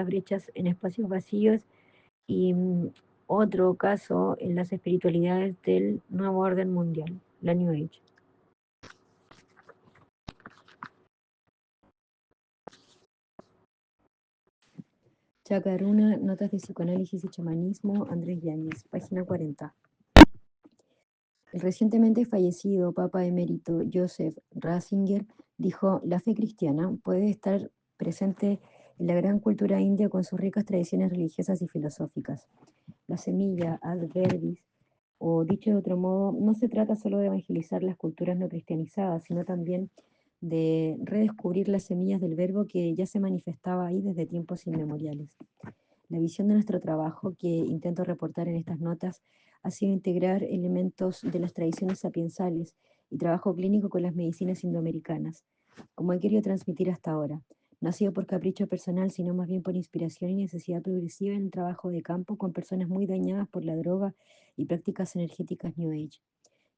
infinitas brechas en espacios vacíos y otro caso en las espiritualidades del nuevo orden mundial, la New Age. Chacaruna, Notas de Psicoanálisis y Chamanismo, Andrés Yáñez, página 40. El recientemente fallecido Papa Emérito Joseph Ratzinger dijo: la fe cristiana puede estar presente en la gran cultura india con sus ricas tradiciones religiosas y filosóficas. La semilla ad verbis, o dicho de otro modo, no se trata solo de evangelizar las culturas no cristianizadas, sino también de redescubrir las semillas del verbo que ya se manifestaba ahí desde tiempos inmemoriales. La visión de nuestro trabajo, que intento reportar en estas notas, ha sido integrar elementos de las tradiciones sapiensales y trabajo clínico con las medicinas indoamericanas, como he querido transmitir hasta ahora. No ha sido por capricho personal, sino más bien por inspiración y necesidad progresiva en el trabajo de campo con personas muy dañadas por la droga y prácticas energéticas New Age.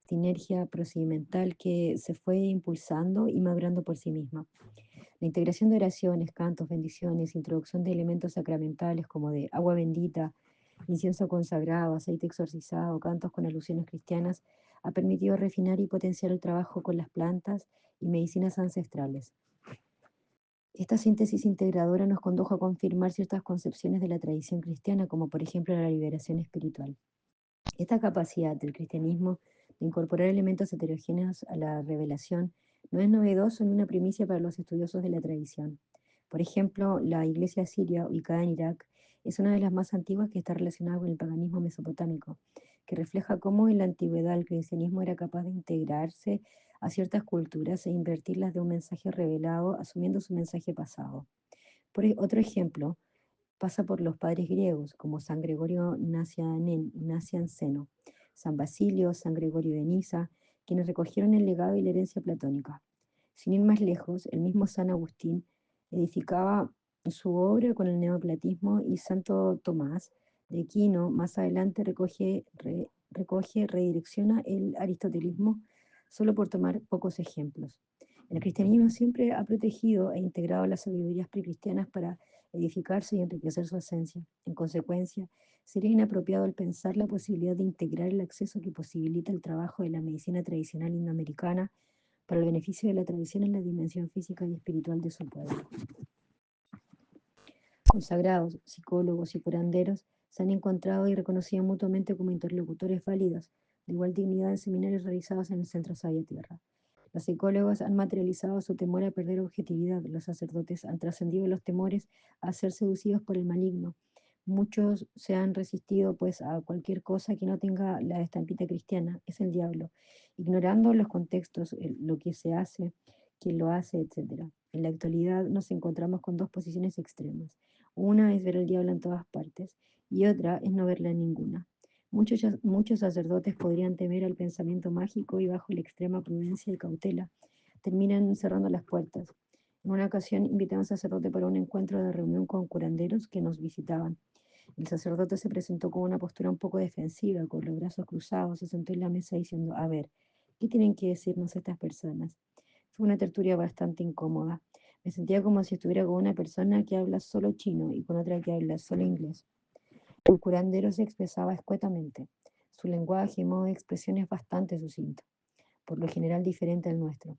Sinergia procedimental que se fue impulsando y madurando por sí misma. La integración de oraciones, cantos, bendiciones, introducción de elementos sacramentales como de agua bendita, incienso consagrado, aceite exorcizado, cantos con alusiones cristianas, ha permitido refinar y potenciar el trabajo con las plantas y medicinas ancestrales. Esta síntesis integradora nos condujo a confirmar ciertas concepciones de la tradición cristiana, como por ejemplo la liberación espiritual. Esta capacidad del cristianismo de incorporar elementos heterogéneos a la revelación no es novedoso ni una primicia para los estudiosos de la tradición. Por ejemplo, la iglesia siria, ubicada en Irak, es una de las más antiguas que está relacionada con el paganismo mesopotámico, que refleja cómo en la antigüedad el cristianismo era capaz de integrarse a ciertas culturas e invertirlas de un mensaje revelado, asumiendo su mensaje pasado. Otro ejemplo pasa por los padres griegos, como San Gregorio Nacianceno, San Basilio, San Gregorio de Niza, quienes recogieron el legado y la herencia platónica. Sin ir más lejos, el mismo San Agustín edificaba su obra con el neoplatismo y Santo Tomás de Aquino más adelante redirecciona el aristotelismo, solo por tomar pocos ejemplos. El cristianismo siempre ha protegido e integrado las sabidurías precristianas para edificarse y enriquecer su esencia. En consecuencia, sería inapropiado el pensar la posibilidad de integrar el acceso que posibilita el trabajo de la medicina tradicional indoamericana para el beneficio de la tradición en la dimensión física y espiritual de su pueblo. Consagrados, psicólogos y curanderos se han encontrado y reconocido mutuamente como interlocutores válidos, de igual dignidad en seminarios realizados en el Centro Sabia Tierra. Los psicólogos han materializado su temor a perder objetividad. Los sacerdotes han trascendido los temores a ser seducidos por el maligno. Muchos se han resistido pues a cualquier cosa que no tenga la estampita cristiana, es el diablo, ignorando los contextos, lo que se hace, quién lo hace, etc. En la actualidad nos encontramos con dos posiciones extremas. Una es ver al diablo en todas partes y otra es no verla en ninguna. Muchos sacerdotes podrían temer al pensamiento mágico y bajo la extrema prudencia y cautela terminan cerrando las puertas. En una ocasión invité a un sacerdote para un encuentro de reunión con curanderos que nos visitaban. El sacerdote se presentó con una postura un poco defensiva, con los brazos cruzados, se sentó en la mesa diciendo: a ver, ¿qué tienen que decirnos estas personas? Fue una tertulia bastante incómoda. Me sentía como si estuviera con una persona que habla solo chino y con otra que habla solo inglés. El curandero se expresaba escuetamente. Su lenguaje y modo de expresión es bastante sucinto, por lo general diferente al nuestro.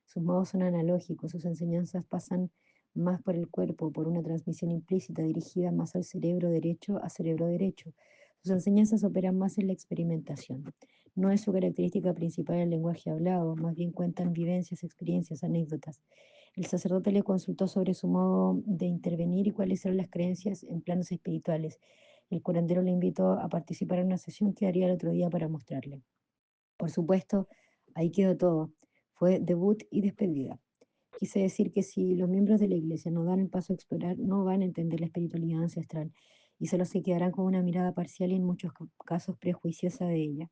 Sus modos son analógicos, sus enseñanzas pasan más por el cuerpo, por una transmisión implícita dirigida más al cerebro derecho a cerebro derecho. Sus enseñanzas operan más en la experimentación. No es su característica principal el lenguaje hablado, más bien cuentan vivencias, experiencias, anécdotas. El sacerdote le consultó sobre su modo de intervenir y cuáles eran las creencias en planos espirituales. El curandero le invitó a participar en una sesión que haría el otro día para mostrarle. Por supuesto, ahí quedó todo. Fue debut y despedida. Quise decir que si los miembros de la iglesia no dan el paso a explorar, no van a entender la espiritualidad ancestral y solo se quedarán con una mirada parcial y en muchos casos prejuiciosa de ella.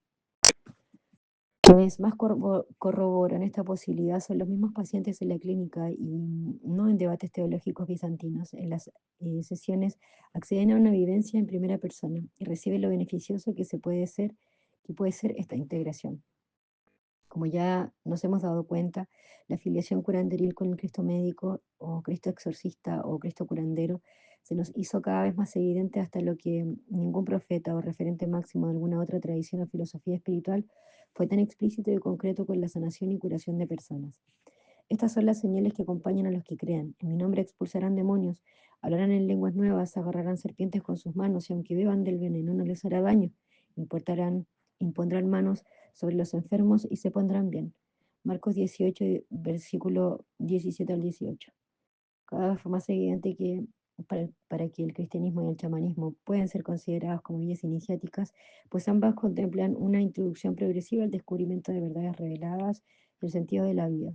Quienes más corroboran esta posibilidad son los mismos pacientes en la clínica y no en debates teológicos bizantinos. En las sesiones acceden a una vivencia en primera persona y reciben lo beneficioso que puede ser esta integración. Como ya nos hemos dado cuenta, la afiliación curanderil con el Cristo médico o Cristo exorcista o Cristo curandero Se nos hizo cada vez más evidente hasta lo que ningún profeta o referente máximo de alguna otra tradición o filosofía espiritual fue tan explícito y concreto con la sanación y curación de personas. Estas son las señales que acompañan a los que crean. En mi nombre expulsarán demonios, hablarán en lenguas nuevas, agarrarán serpientes con sus manos y aunque beban del veneno no les hará daño. Importarán, impondrán manos sobre los enfermos y se pondrán bien. Marcos 18, versículo 17 al 18. Cada vez fue más evidente que para que el cristianismo y el chamanismo puedan ser considerados como vías iniciáticas, pues ambas contemplan una introducción progresiva al descubrimiento de verdades reveladas del sentido de la vida.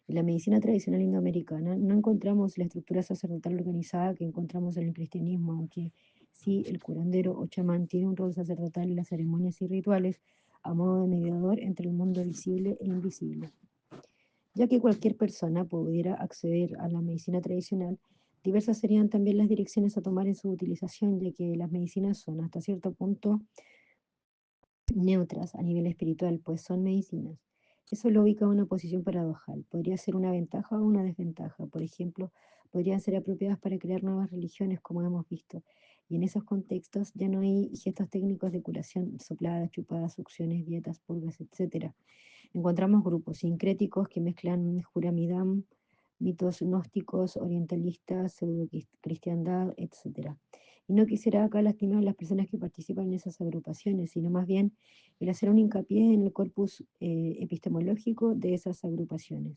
En la medicina tradicional indoamericana no encontramos la estructura sacerdotal organizada que encontramos en el cristianismo, aunque sí el curandero o chamán tiene un rol sacerdotal en las ceremonias y rituales a modo de mediador entre el mundo visible e invisible. Ya que cualquier persona pudiera acceder a la medicina tradicional, diversas serían también las direcciones a tomar en su utilización, ya que las medicinas son hasta cierto punto neutras a nivel espiritual, pues son medicinas. Eso lo ubica en una posición paradojal. Podría ser una ventaja o una desventaja. Por ejemplo, podrían ser apropiadas para crear nuevas religiones, como hemos visto. Y en esos contextos ya no hay gestos técnicos de curación, sopladas, chupadas, succiones, dietas, purgas, etc. Encontramos grupos sincréticos que mezclan Juramidam, mitos gnósticos, orientalistas, pseudo-cristiandad, etc. Y no quisiera acá lastimar a las personas que participan en esas agrupaciones, sino más bien el hacer un hincapié en el corpus epistemológico de esas agrupaciones.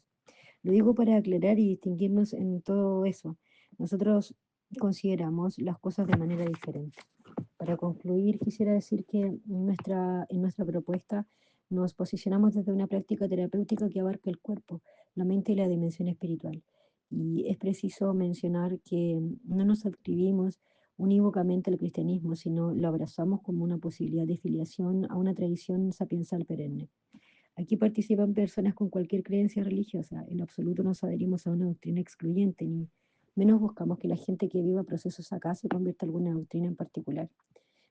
Lo digo para aclarar y distinguirnos en todo eso. Nosotros consideramos las cosas de manera diferente. Para concluir, quisiera decir que en nuestra propuesta nos posicionamos desde una práctica terapéutica que abarca el cuerpo, la mente y la dimensión espiritual. Y es preciso mencionar que no nos adscribimos unívocamente al cristianismo, sino lo abrazamos como una posibilidad de filiación a una tradición sapiensal perenne. Aquí participan personas con cualquier creencia religiosa. En absoluto nos adherimos a una doctrina excluyente, ni menos buscamos que la gente que viva procesos acá se convierta en alguna doctrina en particular,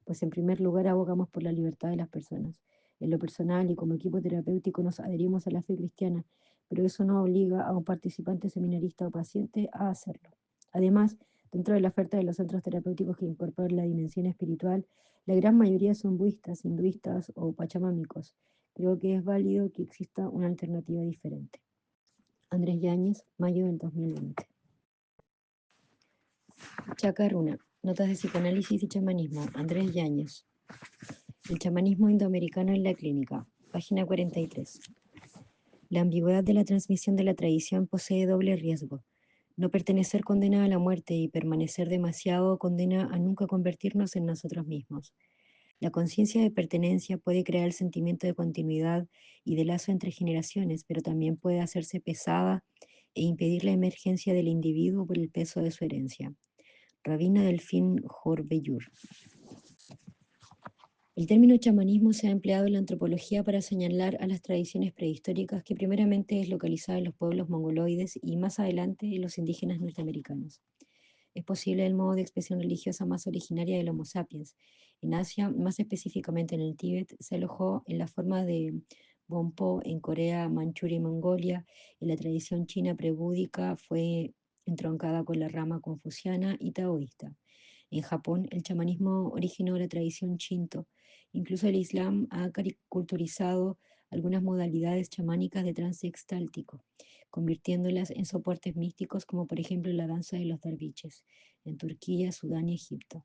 pues en primer lugar abogamos por la libertad de las personas. En lo personal y como equipo terapéutico nos adherimos a la fe cristiana, pero eso no obliga a un participante seminarista o paciente a hacerlo. Además, dentro de la oferta de los centros terapéuticos que incorporan la dimensión espiritual, la gran mayoría son budistas, hinduistas o pachamámicos. Creo que es válido que exista una alternativa diferente. Andrés Yáñez, mayo del 2020. Chacarruna, notas de psicoanálisis y chamanismo, Andrés Yáñez. El chamanismo indoamericano en la clínica, página 43. La ambigüedad de la transmisión de la tradición posee doble riesgo. No pertenecer condena a la muerte y permanecer demasiado condena a nunca convertirnos en nosotros mismos. La conciencia de pertenencia puede crear el sentimiento de continuidad y de lazo entre generaciones, pero también puede hacerse pesada e impedir la emergencia del individuo por el peso de su herencia. Rabina Delfín Jorbeyur. El término chamanismo se ha empleado en la antropología para señalar a las tradiciones prehistóricas que primeramente es localizada en los pueblos mongoloides y más adelante en los indígenas norteamericanos. Es posible el modo de expresión religiosa más originaria del Homo sapiens. En Asia, más específicamente en el Tíbet, se alojó en la forma de Bonpo en Corea, Manchuria y Mongolia. En la tradición china prebúdica fue entroncada con la rama confuciana y taoísta. En Japón, el chamanismo originó la tradición Shinto. Incluso el Islam ha culturizado algunas modalidades chamánicas de trance extáltico, convirtiéndolas en soportes místicos como por ejemplo la danza de los derviches, en Turquía, Sudán y Egipto.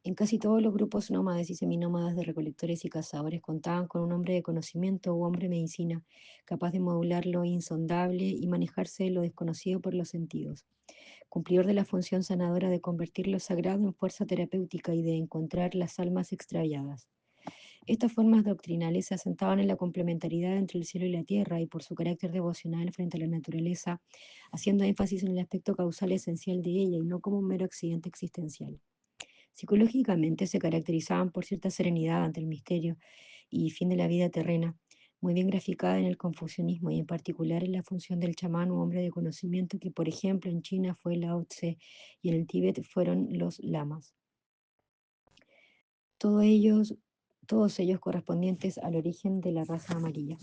En casi todos los grupos nómades y seminómadas de recolectores y cazadores contaban con un hombre de conocimiento u hombre medicina, capaz de modular lo insondable y manejarse lo desconocido por los sentidos, cumplidor de la función sanadora de convertir lo sagrado en fuerza terapéutica y de encontrar las almas extraviadas. Estas formas doctrinales se asentaban en la complementariedad entre el cielo y la tierra y por su carácter devocional frente a la naturaleza, haciendo énfasis en el aspecto causal esencial de ella y no como un mero accidente existencial. Psicológicamente se caracterizaban por cierta serenidad ante el misterio y fin de la vida terrena, muy bien graficada en el confucianismo y en particular en la función del chamán o hombre de conocimiento que, por ejemplo, en China fue Lao Tse y en el Tíbet fueron los lamas. Todos ellos correspondientes al origen de la raza amarilla.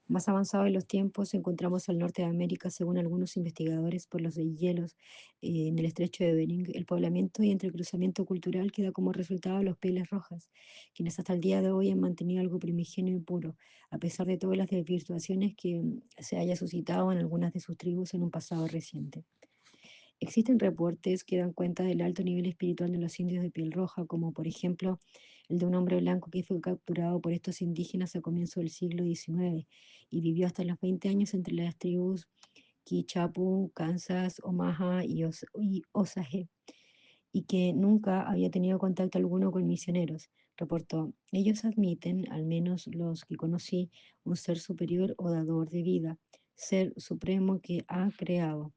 Más avanzado en los tiempos, encontramos al norte de América, según algunos investigadores, por los deshielos en el estrecho de Bering, el poblamiento y entrecruzamiento cultural que da como resultado los pieles rojas, quienes hasta el día de hoy han mantenido algo primigenio y puro, a pesar de todas las desvirtuaciones que se haya suscitado en algunas de sus tribus en un pasado reciente. Existen reportes que dan cuenta del alto nivel espiritual de los indios de piel roja, como por ejemplo el de un hombre blanco que fue capturado por estos indígenas a comienzos del siglo XIX y vivió hasta los 20 años entre las tribus Quichapu, Kansas, Omaha y Osage, y que nunca había tenido contacto alguno con misioneros. Reportó, ellos admiten, al menos los que conocí, un ser superior o dador de vida, ser supremo que ha creado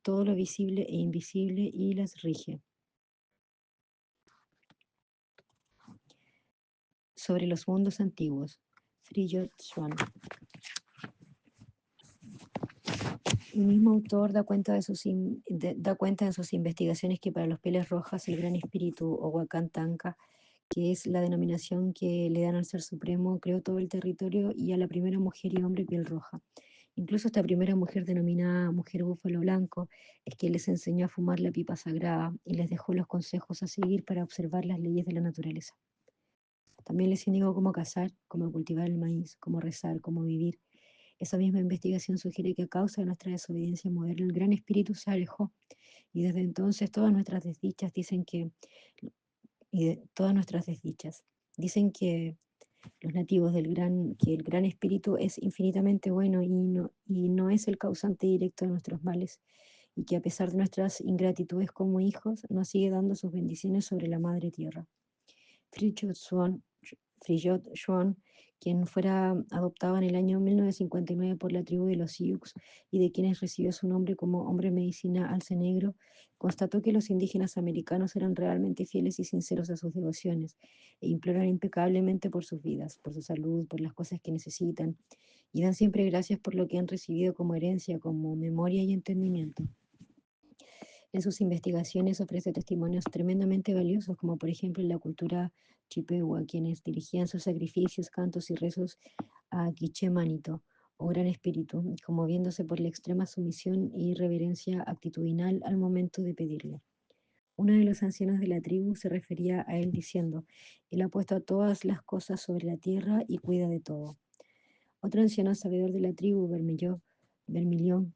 todo lo visible e invisible y las rige. Sobre los mundos antiguos, Fridtjof Schwann. El mismo autor da cuenta, da cuenta en sus investigaciones que para los pieles rojas el gran espíritu o Wakan Tanka, que es la denominación que le dan al Ser Supremo, creó todo el territorio y a la primera mujer y hombre piel roja. Incluso esta primera mujer, denominada mujer búfalo blanco, es quien les enseñó a fumar la pipa sagrada y les dejó los consejos a seguir para observar las leyes de la naturaleza. También les indicó cómo cazar, cómo cultivar el maíz, cómo rezar, cómo vivir. Esa misma investigación sugiere que a causa de nuestra desobediencia moderna, el gran espíritu se alejó y desde entonces todas nuestras desdichas dicen que, todas nuestras desdichas dicen que los nativos que el gran espíritu es infinitamente bueno y no es el causante directo de nuestros males y que a pesar de nuestras ingratitudes como hijos, nos sigue dando sus bendiciones sobre la madre tierra. Fridtjof Schwann, quien fuera adoptado en el año 1959 por la tribu de los Sioux y de quienes recibió su nombre como hombre medicina alce negro, constató que los indígenas americanos eran realmente fieles y sinceros a sus devociones e imploran impecablemente por sus vidas, por su salud, por las cosas que necesitan, y dan siempre gracias por lo que han recibido como herencia, como memoria y entendimiento. En sus investigaciones ofrece testimonios tremendamente valiosos, como por ejemplo en la cultura chippewa, quienes dirigían sus sacrificios, cantos y rezos a Quiché Manito, o Gran Espíritu, conmoviéndose por la extrema sumisión y reverencia actitudinal al momento de pedirle. Uno de los ancianos de la tribu se refería a él diciendo, él ha puesto a todas las cosas sobre la tierra y cuida de todo. Otro anciano sabedor de la tribu, Vermilion,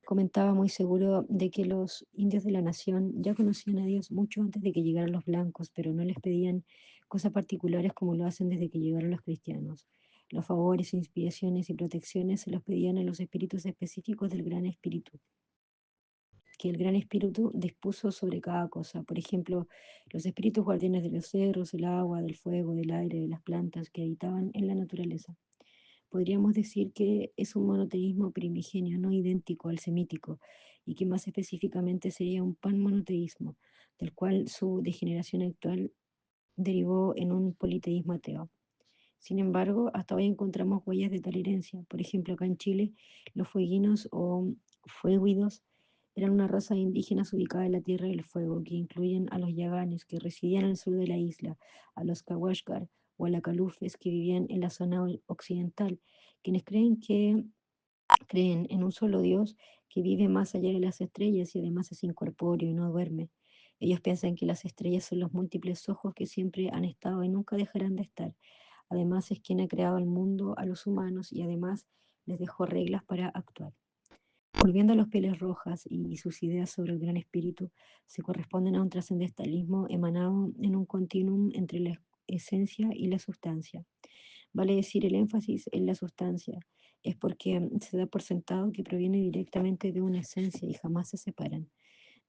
comentaba muy seguro de que los indios de la nación ya conocían a Dios mucho antes de que llegaran los blancos, pero no les pedían cosas particulares como lo hacen desde que llegaron los cristianos. Los favores, inspiraciones y protecciones se los pedían a los espíritus específicos del Gran Espíritu, que el Gran Espíritu dispuso sobre cada cosa. Por ejemplo, los espíritus guardianes de los cerros, el agua, del fuego, del aire, de las plantas que habitaban en la naturaleza. Podríamos decir que es un monoteísmo primigenio, no idéntico al semítico, y que más específicamente sería un panmonoteísmo, del cual su degeneración actual derivó en un politeísmo ateo. Sin embargo, hasta hoy encontramos huellas de tal herencia. Por ejemplo, acá en Chile, los fueguinos o fueguidos eran una raza de indígenas ubicada en la Tierra del Fuego, que incluyen a los yaganes, que residían al sur de la isla, a los kawashkar o a los calufes, que vivían en la zona occidental, quienes creen en un solo Dios que vive más allá de las estrellas y además es incorpóreo y no duerme. Ellos piensan que las estrellas son los múltiples ojos que siempre han estado y nunca dejarán de estar. Además es quien ha creado el mundo, a los humanos y además les dejó reglas para actuar. Volviendo a los pieles rojas y sus ideas sobre el gran espíritu, se corresponden a un trascendentalismo emanado en un continuum entre la esencia y la sustancia. Vale decir, el énfasis en la sustancia es porque se da por sentado que proviene directamente de una esencia y jamás se separan.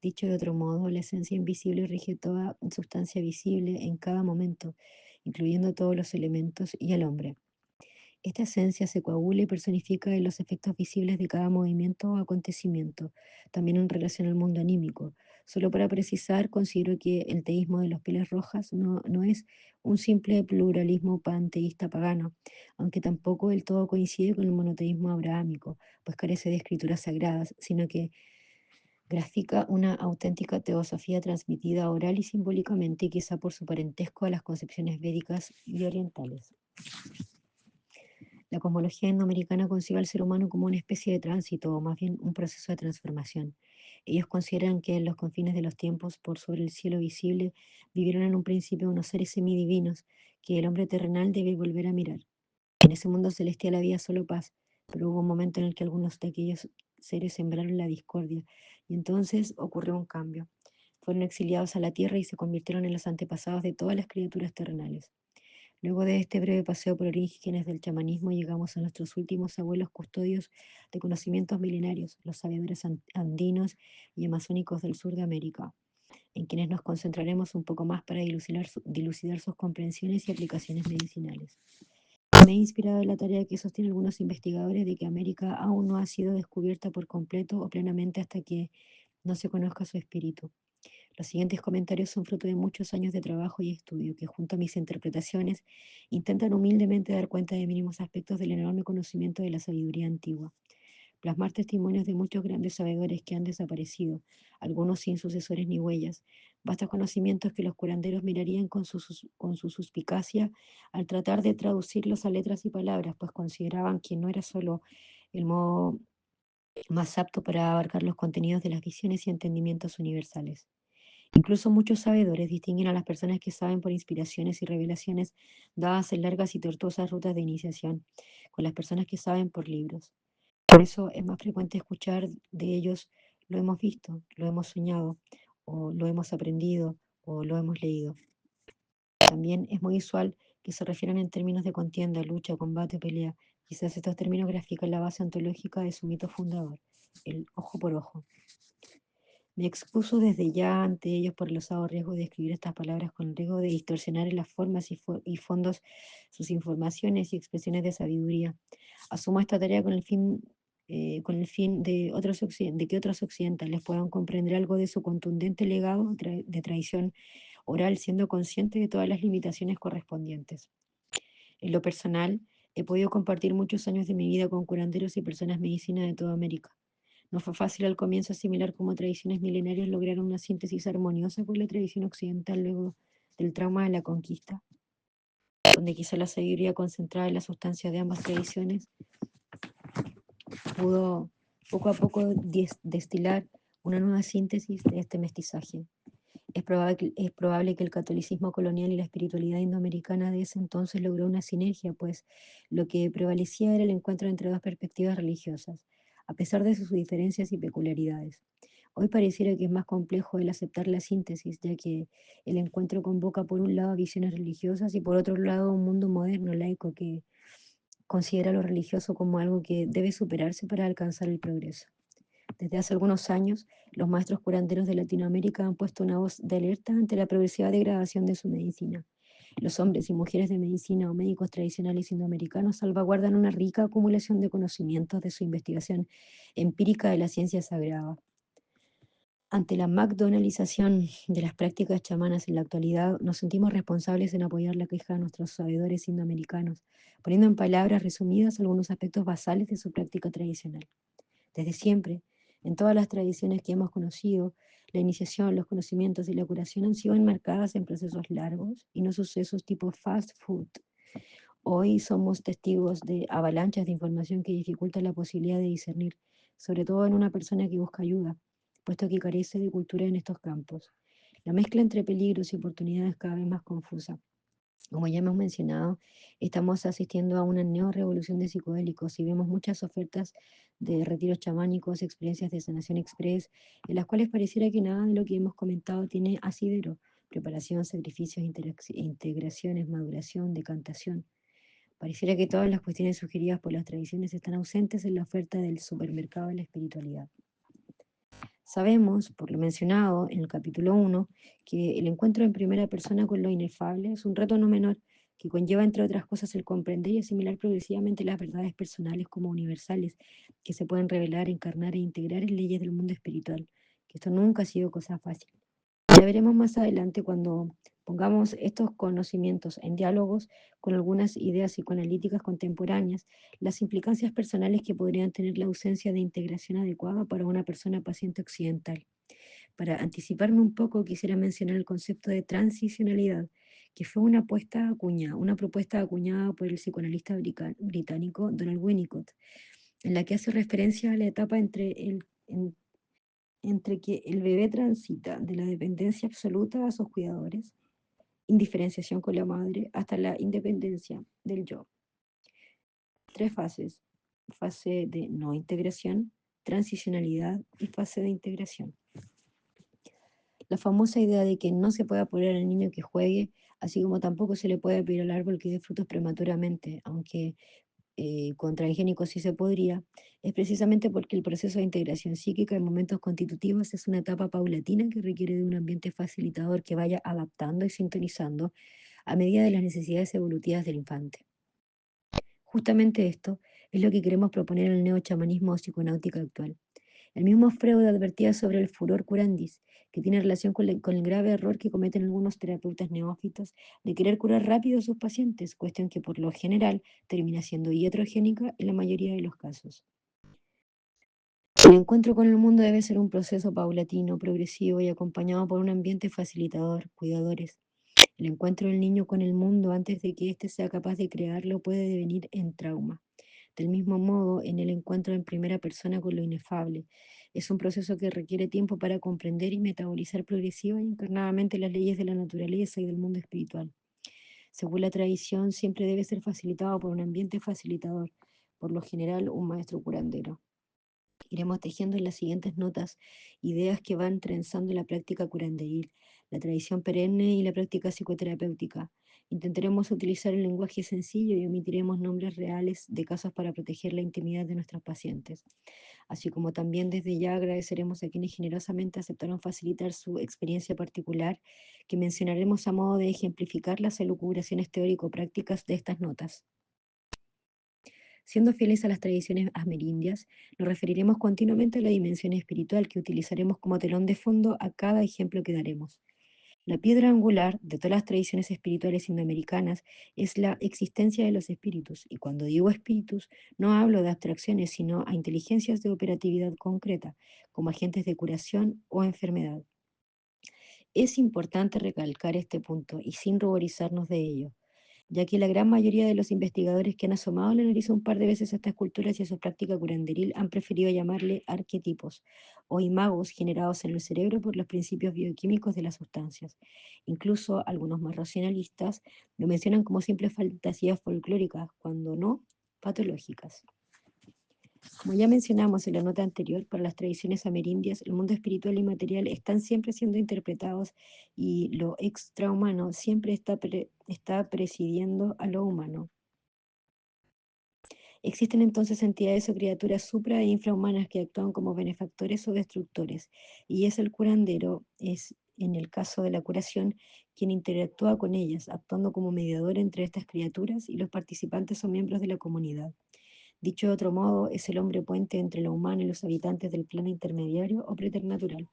Dicho de otro modo, la esencia invisible rige toda sustancia visible en cada momento, incluyendo todos los elementos y al hombre. Esta esencia se coagula y personifica en los efectos visibles de cada movimiento o acontecimiento, también en relación al mundo anímico. Solo para precisar, considero que el teísmo de los pieles rojas no es un simple pluralismo panteísta pagano, aunque tampoco del todo coincide con el monoteísmo abrahámico, pues carece de escrituras sagradas, sino que grafica una auténtica teosofía transmitida oral y simbólicamente, quizá por su parentesco a las concepciones védicas y orientales. La cosmología indoamericana concibe al ser humano como una especie de tránsito o más bien un proceso de transformación. Ellos consideran que en los confines de los tiempos, por sobre el cielo visible, vivieron en un principio unos seres semidivinos que el hombre terrenal debe volver a mirar. En ese mundo celestial había solo paz, pero hubo un momento en el que algunos de aquellos seres sembraron la discordia y entonces ocurrió un cambio. Fueron exiliados a la tierra y se convirtieron en los antepasados de todas las criaturas terrenales. Luego de este breve paseo por orígenes del chamanismo, llegamos a nuestros últimos abuelos custodios de conocimientos milenarios, los sabedores andinos y amazónicos del sur de América, en quienes nos concentraremos un poco más para dilucidar sus comprensiones y aplicaciones medicinales. Me he inspirado en la tarea que sostienen algunos investigadores de que América aún no ha sido descubierta por completo o plenamente hasta que no se conozca su espíritu. Los siguientes comentarios son fruto de muchos años de trabajo y estudio que, junto a mis interpretaciones, intentan humildemente dar cuenta de mínimos aspectos del enorme conocimiento de la sabiduría antigua. Plasmar testimonios de muchos grandes sabedores que han desaparecido, algunos sin sucesores ni huellas, vastos conocimientos que los curanderos mirarían con su suspicacia al tratar de traducirlos a letras y palabras, pues consideraban que no era solo el modo más apto para abarcar los contenidos de las visiones y entendimientos universales. Incluso muchos sabedores distinguen a las personas que saben por inspiraciones y revelaciones dadas en largas y tortuosas rutas de iniciación, con las personas que saben por libros. Por eso es más frecuente escuchar de ellos: lo hemos visto, lo hemos soñado, o lo hemos aprendido, o lo hemos leído. También es muy usual que se refieran en términos de contienda, lucha, combate o pelea. Quizás estos términos grafican la base ontológica de su mito fundador, el ojo por ojo. Me excuso desde ya ante ellos por el osado riesgo de escribir estas palabras con el riesgo de distorsionar en las formas y fondos sus informaciones y expresiones de sabiduría. Asumo esta tarea con el fin de que otros occidentales puedan comprender algo de su contundente legado de tradición oral, siendo consciente de todas las limitaciones correspondientes. En lo personal, he podido compartir muchos años de mi vida con curanderos y personas medicina de toda América. No fue fácil al comienzo asimilar cómo tradiciones milenarias lograron una síntesis armoniosa con la tradición occidental luego del trauma de la conquista, donde quizá la sabiduría concentrada en la sustancia de ambas tradiciones pudo poco a poco destilar una nueva síntesis de este mestizaje. Es probable que el catolicismo colonial y la espiritualidad indoamericana de ese entonces logró una sinergia, pues lo que prevalecía era el encuentro entre dos perspectivas religiosas, a pesar de sus diferencias y peculiaridades. Hoy pareciera que es más complejo el aceptar la síntesis, ya que el encuentro convoca por un lado visiones religiosas y por otro lado un mundo moderno, laico, que considera lo religioso como algo que debe superarse para alcanzar el progreso. Desde hace algunos años, los maestros curanderos de Latinoamérica han puesto una voz de alerta ante la progresiva degradación de su medicina. Los hombres y mujeres de medicina o médicos tradicionales indoamericanos salvaguardan una rica acumulación de conocimientos de su investigación empírica de la ciencia sagrada. Ante la McDonaldización de las prácticas chamanas en la actualidad, nos sentimos responsables en apoyar la queja de nuestros sabedores indoamericanos, poniendo en palabras resumidas algunos aspectos basales de su práctica tradicional. Desde siempre, en todas las tradiciones que hemos conocido, la iniciación, los conocimientos y la curación han sido enmarcadas en procesos largos y no sucesos tipo fast food. Hoy somos testigos de avalanchas de información que dificultan la posibilidad de discernir, sobre todo en una persona que busca ayuda, puesto que carece de cultura en estos campos. La mezcla entre peligros y oportunidades es cada vez más confusa. Como ya hemos mencionado, estamos asistiendo a una neorevolución de psicodélicos y vemos muchas ofertas de retiros chamánicos, experiencias de sanación express, en las cuales pareciera que nada de lo que hemos comentado tiene asidero: preparación, sacrificios, integraciones, maduración, decantación. Pareciera que todas las cuestiones sugeridas por las tradiciones están ausentes en la oferta del supermercado de la espiritualidad. Sabemos, por lo mencionado en el capítulo 1, que el encuentro en primera persona con lo inefable es un reto no menor que conlleva, entre otras cosas, el comprender y asimilar progresivamente las verdades personales como universales, que se pueden revelar, encarnar e integrar en leyes del mundo espiritual, que esto nunca ha sido cosa fácil. Ya veremos más adelante cuando pongamos estos conocimientos en diálogos con algunas ideas psicoanalíticas contemporáneas, las implicancias personales que podrían tener la ausencia de integración adecuada para una persona paciente occidental. Para anticiparme un poco, quisiera mencionar el concepto de transicionalidad, que fue una propuesta acuñada por el psicoanalista británico Donald Winnicott, en la que hace referencia a la etapa entre que el bebé transita de la dependencia absoluta a sus cuidadores, indiferenciación con la madre, hasta la independencia del yo. 3 fases: fase de no integración, transicionalidad y fase de integración. La famosa idea de que no se puede apurar al niño que juegue, así como tampoco se le puede pedir al árbol que dé frutos prematuramente, aunque con transgénicos sí se podría, es precisamente porque el proceso de integración psíquica en momentos constitutivos es una etapa paulatina que requiere de un ambiente facilitador que vaya adaptando y sintonizando a medida de las necesidades evolutivas del infante. Justamente esto es lo que queremos proponer en el neochamanismo o psiconáutica actual. El mismo Freud advertía sobre el furor curandis, que tiene relación con el grave error que cometen algunos terapeutas neófitos de querer curar rápido a sus pacientes, cuestión que por lo general termina siendo iatrogénica en la mayoría de los casos. El encuentro con el mundo debe ser un proceso paulatino, progresivo y acompañado por un ambiente facilitador, cuidadores. El encuentro del niño con el mundo antes de que éste sea capaz de crearlo puede devenir en trauma. Del mismo modo, en el encuentro en primera persona con lo inefable, es un proceso que requiere tiempo para comprender y metabolizar progresiva y encarnadamente las leyes de la naturaleza y del mundo espiritual. Según la tradición, siempre debe ser facilitado por un ambiente facilitador, por lo general un maestro curandero. Iremos tejiendo en las siguientes notas ideas que van trenzando la práctica curanderil, la tradición perenne y la práctica psicoterapéutica. Intentaremos utilizar el lenguaje sencillo y omitiremos nombres reales de casos para proteger la intimidad de nuestros pacientes. Así como también desde ya agradeceremos a quienes generosamente aceptaron facilitar su experiencia particular, que mencionaremos a modo de ejemplificar las elucubraciones teórico-prácticas de estas notas. Siendo fieles a las tradiciones amerindias, nos referiremos continuamente a la dimensión espiritual que utilizaremos como telón de fondo a cada ejemplo que daremos. La piedra angular de todas las tradiciones espirituales indoamericanas es la existencia de los espíritus, y cuando digo espíritus no hablo de abstracciones, sino a inteligencias de operatividad concreta, como agentes de curación o enfermedad. Es importante recalcar este punto y sin ruborizarnos de ello, ya que la gran mayoría de los investigadores que han asomado la nariz un par de veces a estas culturas y a su práctica curanderil han preferido llamarle arquetipos o imagos generados en el cerebro por los principios bioquímicos de las sustancias. Incluso algunos más racionalistas lo mencionan como simples fantasías folclóricas, cuando no patológicas. Como ya mencionamos en la nota anterior, para las tradiciones amerindias, el mundo espiritual y material están siempre siendo interpretados y lo extrahumano siempre está presidiendo a lo humano. Existen entonces entidades o criaturas supra e infrahumanas que actúan como benefactores o destructores, y es el curandero, es en el caso de la curación, quien interactúa con ellas, actuando como mediador entre estas criaturas y los participantes o miembros de la comunidad. Dicho de otro modo, es el hombre puente entre lo humano y los habitantes del plano intermediario o preternatural.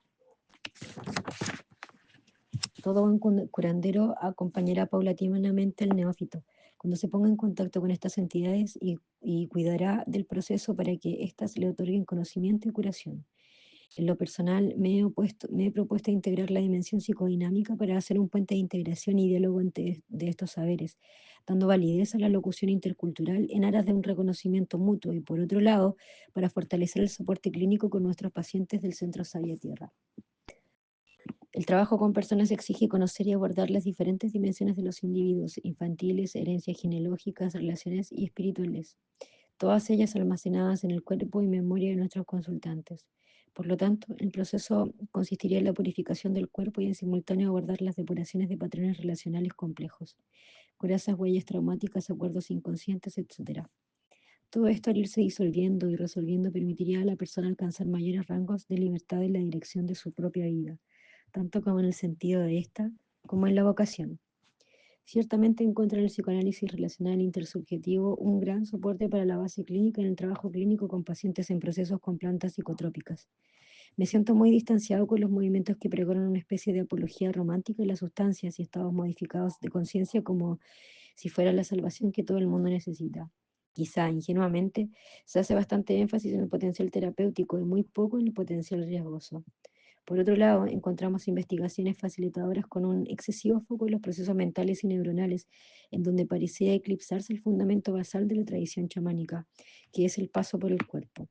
Todo buen curandero acompañará paulatinamente al neófito cuando se ponga en contacto con estas entidades y cuidará del proceso para que éstas le otorguen conocimiento y curación. En lo personal, me he propuesto integrar la dimensión psicodinámica para hacer un puente de integración y diálogo de estos saberes, dando validez a la locución intercultural en aras de un reconocimiento mutuo y, por otro lado, para fortalecer el soporte clínico con nuestros pacientes del Centro Sabia Tierra. El trabajo con personas exige conocer y abordar las diferentes dimensiones de los individuos, infantiles, herencias genealógicas, relaciones y espirituales, todas ellas almacenadas en el cuerpo y memoria de nuestros consultantes. Por lo tanto, el proceso consistiría en la purificación del cuerpo y en simultáneo abordar las depuraciones de patrones relacionales complejos, corazas, huellas traumáticas, acuerdos inconscientes, etc. Todo esto al irse disolviendo y resolviendo permitiría a la persona alcanzar mayores rangos de libertad en la dirección de su propia vida, tanto como en el sentido de esta, como en la vocación. Ciertamente encuentra en el psicoanálisis relacional intersubjetivo un gran soporte para la base clínica en el trabajo clínico con pacientes en procesos con plantas psicotrópicas. Me siento muy distanciado con los movimientos que pregonan una especie de apología romántica de las sustancias y estados modificados de conciencia como si fuera la salvación que todo el mundo necesita. Quizá ingenuamente se hace bastante énfasis en el potencial terapéutico y muy poco en el potencial riesgoso. Por otro lado, encontramos investigaciones facilitadoras con un excesivo foco en los procesos mentales y neuronales, en donde parecía eclipsarse el fundamento basal de la tradición chamánica, que es el paso por el cuerpo.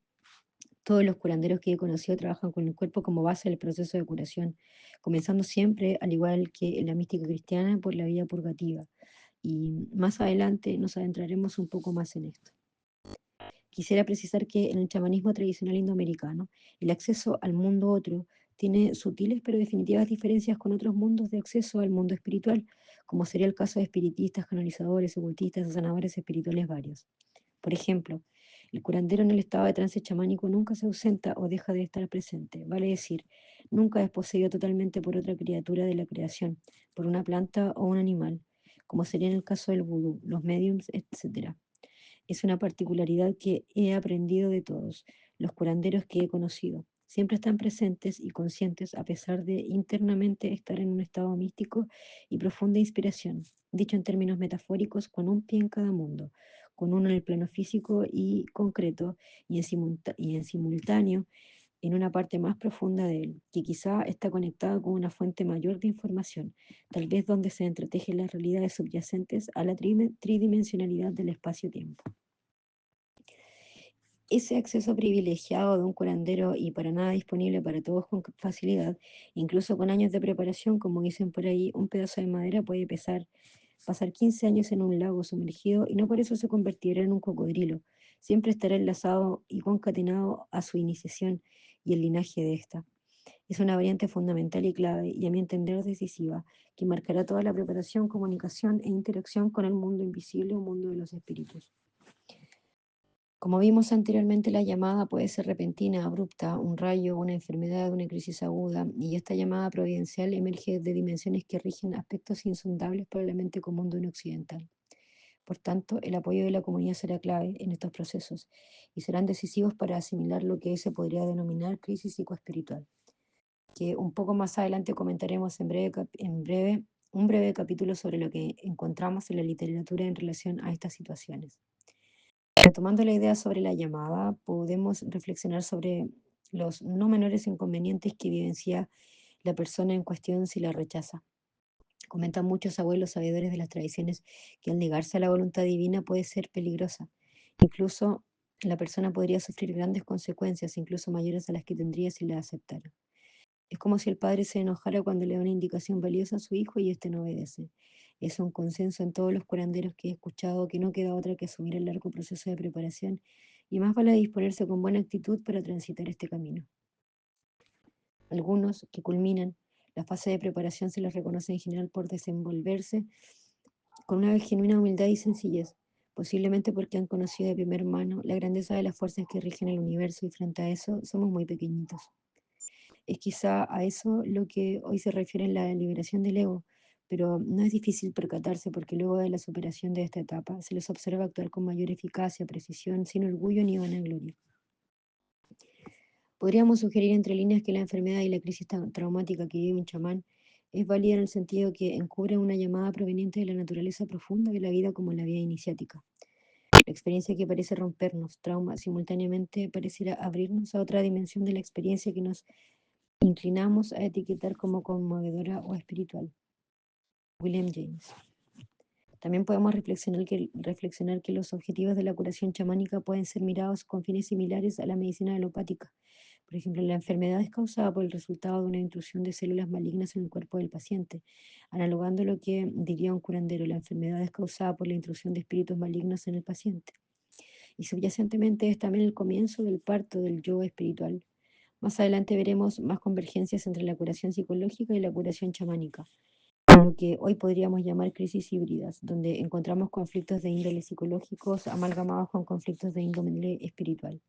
Todos los curanderos que he conocido trabajan con el cuerpo como base del proceso de curación, comenzando siempre, al igual que en la mística cristiana, por la vía purgativa. Y más adelante nos adentraremos un poco más en esto. Quisiera precisar que en el chamanismo tradicional indoamericano, el acceso al mundo otro tiene sutiles pero definitivas diferencias con otros mundos de acceso al mundo espiritual, como sería el caso de espiritistas, canalizadores, ocultistas o sanadores espirituales varios. Por ejemplo, el curandero en el estado de trance chamánico nunca se ausenta o deja de estar presente, vale decir, nunca es poseído totalmente por otra criatura de la creación, por una planta o un animal, como sería en el caso del vudú, los mediums, etc. Es una particularidad que he aprendido de todos los curanderos que he conocido. Siempre están presentes y conscientes a pesar de internamente estar en un estado místico y profunda inspiración, dicho en términos metafóricos, con un pie en cada mundo, con uno en el plano físico y concreto y en simultáneo en una parte más profunda de él, que quizá está conectada con una fuente mayor de información, tal vez donde se entretejen las realidades subyacentes a la tridimensionalidad del espacio-tiempo. Ese acceso privilegiado de un curandero y para nada disponible para todos con facilidad, incluso con años de preparación, como dicen por ahí, un pedazo de madera puede pasar 15 años en un lago sumergido y no por eso se convertirá en un cocodrilo. Siempre estará enlazado y concatenado a su iniciación y el linaje de esta. Es una variante fundamental y clave, y a mi entender decisiva, que marcará toda la preparación, comunicación e interacción con el mundo invisible o mundo de los espíritus. Como vimos anteriormente, la llamada puede ser repentina, abrupta, un rayo, una enfermedad, una crisis aguda, y esta llamada providencial emerge de dimensiones que rigen aspectos insondables para la mente común de un occidental. Por tanto, el apoyo de la comunidad será clave en estos procesos y serán decisivos para asimilar lo que se podría denominar crisis psicoespiritual, que un poco más adelante comentaremos un breve capítulo sobre lo que encontramos en la literatura en relación a estas situaciones. Retomando la idea sobre la llamada, podemos reflexionar sobre los no menores inconvenientes que vivencia la persona en cuestión si la rechaza. Comentan muchos abuelos sabedores de las tradiciones que al negarse a la voluntad divina puede ser peligrosa. Incluso la persona podría sufrir grandes consecuencias, incluso mayores a las que tendría si la aceptara. Es como si el padre se enojara cuando le da una indicación valiosa a su hijo y éste no obedece. Es un consenso en todos los curanderos que he escuchado que no queda otra que asumir el largo proceso de preparación y más vale disponerse con buena actitud para transitar este camino. Algunos que culminan la fase de preparación se les reconoce en general por desenvolverse con una genuina humildad y sencillez, posiblemente porque han conocido de primera mano la grandeza de las fuerzas que rigen el universo y frente a eso somos muy pequeñitos. Es quizá a eso lo que hoy se refiere en la liberación del ego, pero no es difícil percatarse porque luego de la superación de esta etapa se les observa actuar con mayor eficacia, precisión, sin orgullo ni vanagloria. Podríamos sugerir entre líneas que la enfermedad y la crisis traumática que vive un chamán es válida en el sentido que encubre una llamada proveniente de la naturaleza profunda de la vida como la vida iniciática. La experiencia que parece rompernos, trauma, simultáneamente pareciera abrirnos a otra dimensión de la experiencia que nos inclinamos a etiquetar como conmovedora o espiritual. William James. También podemos reflexionar que los objetivos de la curación chamánica pueden ser mirados con fines similares a la medicina alopática. Por ejemplo, la enfermedad es causada por el resultado de una intrusión de células malignas en el cuerpo del paciente. Analogando lo que diría un curandero, la enfermedad es causada por la intrusión de espíritus malignos en el paciente. Y subyacentemente es también el comienzo del parto del yo espiritual. Más adelante veremos más convergencias entre la curación psicológica y la curación chamánica, lo que hoy podríamos llamar crisis híbridas, donde encontramos conflictos de índole psicológicos amalgamados con conflictos de índole espiritual.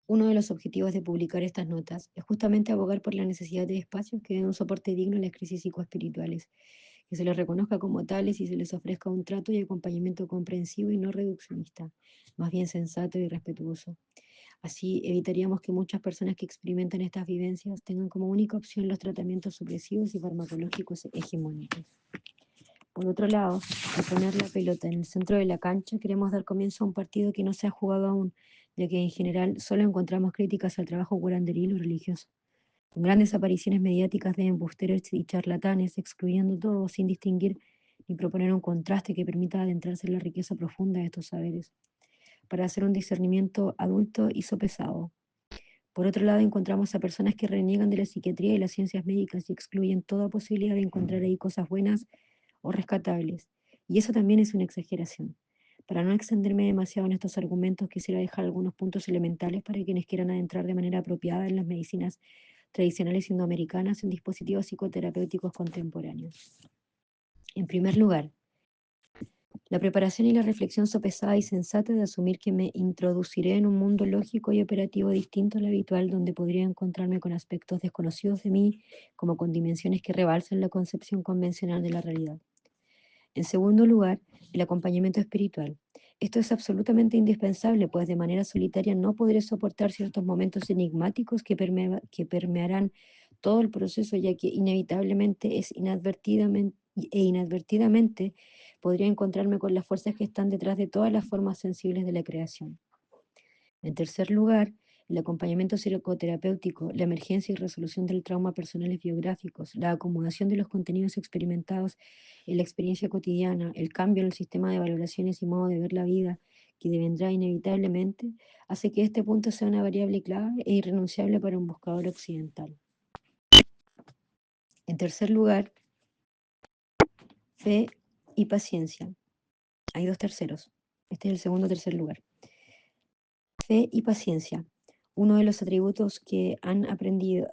Uno de los objetivos de publicar estas notas es justamente abogar por la necesidad de espacios que den un soporte digno a las crisis psicoespirituales, que se les reconozca como tales y se les ofrezca un trato y acompañamiento comprensivo y no reduccionista, más bien sensato y respetuoso. Así evitaríamos que muchas personas que experimentan estas vivencias tengan como única opción los tratamientos supresivos y farmacológicos hegemónicos. Por otro lado, al poner la pelota en el centro de la cancha, queremos dar comienzo a un partido que no se ha jugado aún, ya que en general solo encontramos críticas al trabajo curanderil o religioso. con grandes apariciones mediáticas de embusteros y charlatanes, excluyendo todo sin distinguir ni proponer un contraste que permita adentrarse en la riqueza profunda de estos saberes, para hacer un discernimiento adulto y sopesado. Por otro lado, encontramos a personas que reniegan de la psiquiatría y las ciencias médicas y excluyen toda posibilidad de encontrar ahí cosas buenas o rescatables. Y eso también es una exageración. Para no extenderme demasiado en estos argumentos, quisiera dejar algunos puntos elementales para quienes quieran adentrar de manera apropiada en las medicinas tradicionales indoamericanas en dispositivos psicoterapéuticos contemporáneos. En primer lugar, la preparación y la reflexión sopesada y sensata de asumir que me introduciré en un mundo lógico y operativo distinto al habitual, donde podría encontrarme con aspectos desconocidos de mí, como con dimensiones que rebalsan la concepción convencional de la realidad. En segundo lugar, el acompañamiento espiritual. Esto es absolutamente indispensable, pues de manera solitaria no podré soportar ciertos momentos enigmáticos que permearán todo el proceso, ya que inevitablemente inadvertidamente podría encontrarme con las fuerzas que están detrás de todas las formas sensibles de la creación. En tercer lugar, el acompañamiento psicoterapéutico, la emergencia y resolución del trauma personales biográficos, la acomodación de los contenidos experimentados en la experiencia cotidiana, el cambio en el sistema de valoraciones y modo de ver la vida que devendrá inevitablemente, hace que este punto sea una variable clave e irrenunciable para un buscador occidental. En tercer lugar, fe y paciencia. Hay dos terceros. Este es el segundo tercer lugar. Fe y paciencia, uno de los atributos que han aprendido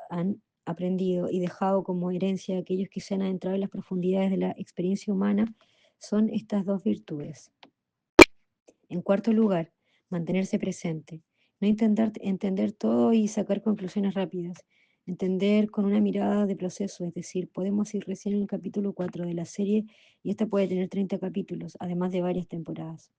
y dejado como herencia a aquellos que se han adentrado en las profundidades de la experiencia humana, son estas dos virtudes. En cuarto lugar, mantenerse presente, no intentar entender todo y sacar conclusiones rápidas, entender con una mirada de proceso, es decir, podemos ir recién en el capítulo 4 de la serie y esta puede tener 30 capítulos, además de varias temporadas.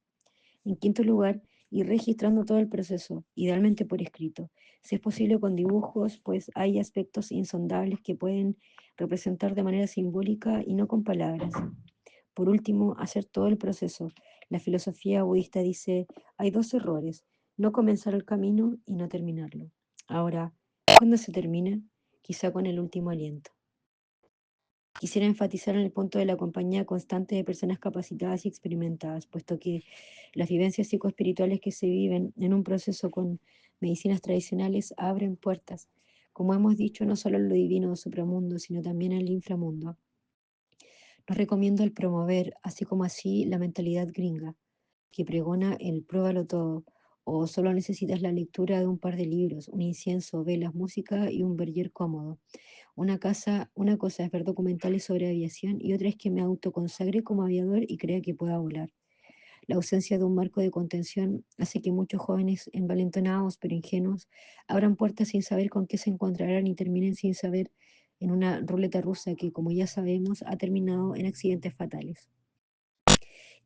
En quinto lugar, ir registrando todo el proceso, idealmente por escrito. Si es posible con dibujos, pues hay aspectos insondables que pueden representar de manera simbólica y no con palabras. Por último, hacer todo el proceso. La filosofía budista dice, hay dos errores, no comenzar el camino y no terminarlo. Ahora, ¿cuándo se termina? Quizá con el último aliento. Quisiera enfatizar en el punto de la compañía constante de personas capacitadas y experimentadas, puesto que las vivencias psicoespirituales que se viven en un proceso con medicinas tradicionales abren puertas, como hemos dicho, no solo en lo divino o supramundo, sino también en el inframundo. Nos recomiendo el promover, así como así, la mentalidad gringa, que pregona el pruébalo todo, o solo necesitas la lectura de un par de libros, un incienso, velas, música y un verger cómodo. Una cosa es ver documentales sobre aviación y otra es que me autoconsagre como aviador y crea que pueda volar. La ausencia de un marco de contención hace que muchos jóvenes envalentonados pero ingenuos abran puertas sin saber con qué se encontrarán y terminen sin saber en una ruleta rusa que, como ya sabemos, ha terminado en accidentes fatales.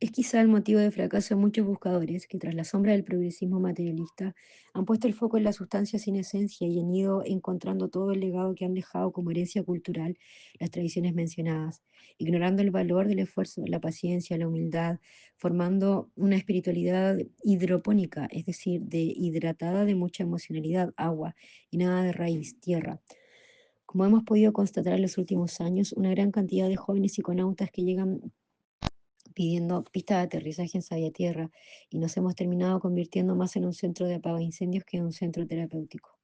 Es quizá el motivo de fracaso de muchos buscadores que, tras la sombra del progresismo materialista, han puesto el foco en la sustancia sin esencia y han ido encontrando todo el legado que han dejado como herencia cultural las tradiciones mencionadas, ignorando el valor del esfuerzo, la paciencia, la humildad, formando una espiritualidad hidropónica, es decir, hidratada de mucha emocionalidad, agua y nada de raíz, tierra. Como hemos podido constatar en los últimos años, una gran cantidad de jóvenes psiconautas que llegan pidiendo pistas de aterrizaje en Sabia Tierra y nos hemos terminado convirtiendo más en un centro de incendios que en un centro terapéutico.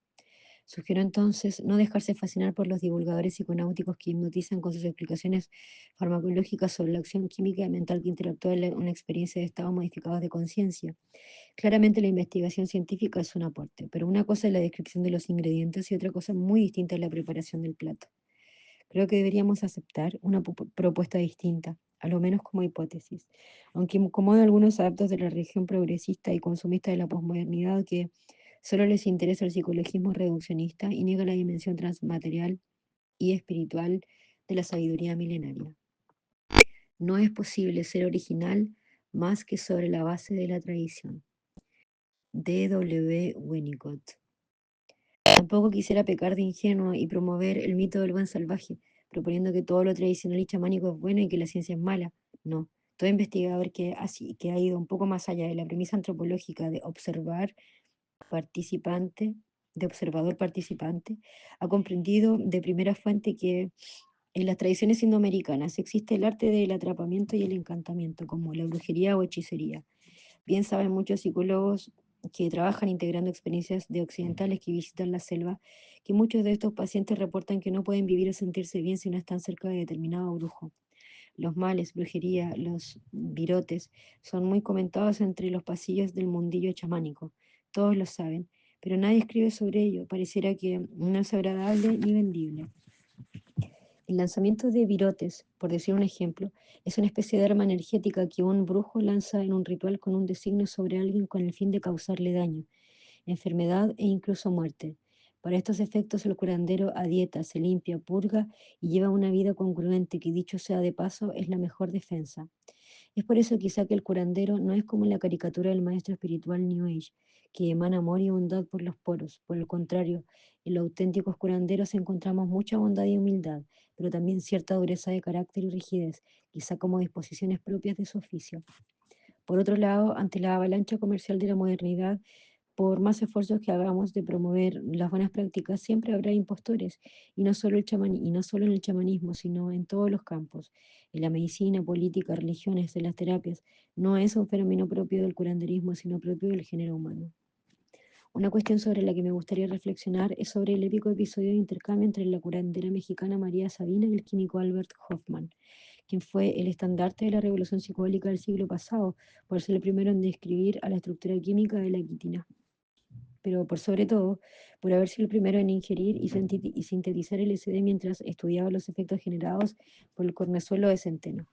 Sugiero entonces no dejarse fascinar por los divulgadores psiconáuticos que hipnotizan con sus explicaciones farmacológicas sobre la acción química y mental que interactúa en una experiencia de estados modificados de conciencia. Claramente la investigación científica es un aporte, pero una cosa es la descripción de los ingredientes y otra cosa muy distinta es la preparación del plato. Creo que deberíamos aceptar una propuesta distinta, a lo menos como hipótesis, aunque incomoda a algunos adeptos de la religión progresista y consumista de la posmodernidad que solo les interesa el psicologismo reduccionista y niega la dimensión transmaterial y espiritual de la sabiduría milenaria. No es posible ser original más que sobre la base de la tradición. D. W. Winnicott. Tampoco quisiera pecar de ingenuo y promover el mito del buen salvaje, proponiendo que todo lo tradicional y chamánico es bueno y que la ciencia es mala. No, todo investigador que ha ido un poco más allá de la premisa antropológica de observar, participante, de observador participante, ha comprendido de primera fuente que en las tradiciones indoamericanas existe el arte del atrapamiento y el encantamiento, como la brujería o hechicería. Bien saben muchos psicólogos que trabajan integrando experiencias de occidentales que visitan la selva, que muchos de estos pacientes reportan que no pueden vivir o sentirse bien si no están cerca de determinado brujo. Los males, brujería, los virotes son muy comentados entre los pasillos del mundillo chamánico. Todos lo saben, pero nadie escribe sobre ello. Pareciera que no es agradable ni vendible. El lanzamiento de virotes, por decir un ejemplo, es una especie de arma energética que un brujo lanza en un ritual con un designio sobre alguien con el fin de causarle daño, enfermedad e incluso muerte. Para estos efectos el curandero a dieta, se limpia, purga y lleva una vida congruente que, dicho sea de paso, es la mejor defensa. Es por eso quizá que el curandero no es como la caricatura del maestro espiritual New Age, que emana amor y bondad por los poros. Por el contrario, en los auténticos curanderos encontramos mucha bondad y humildad, pero también cierta dureza de carácter y rigidez, quizá como disposiciones propias de su oficio. Por otro lado, ante la avalancha comercial de la modernidad, por más esfuerzos que hagamos de promover las buenas prácticas, siempre habrá impostores, y no solo en el chamanismo, sino en todos los campos, en la medicina, política, religiones, en las terapias. No es un fenómeno propio del curanderismo, sino propio del género humano. Una cuestión sobre la que me gustaría reflexionar es sobre el épico episodio de intercambio entre la curandera mexicana María Sabina y el químico Albert Hoffman, quien fue el estandarte de la revolución psicodélica del siglo pasado, por ser el primero en describir a la estructura química de la quitina, pero por sobre todo, por haber sido el primero en ingerir y sintetizar LSD mientras estudiaba los efectos generados por el cornezuelo de centeno.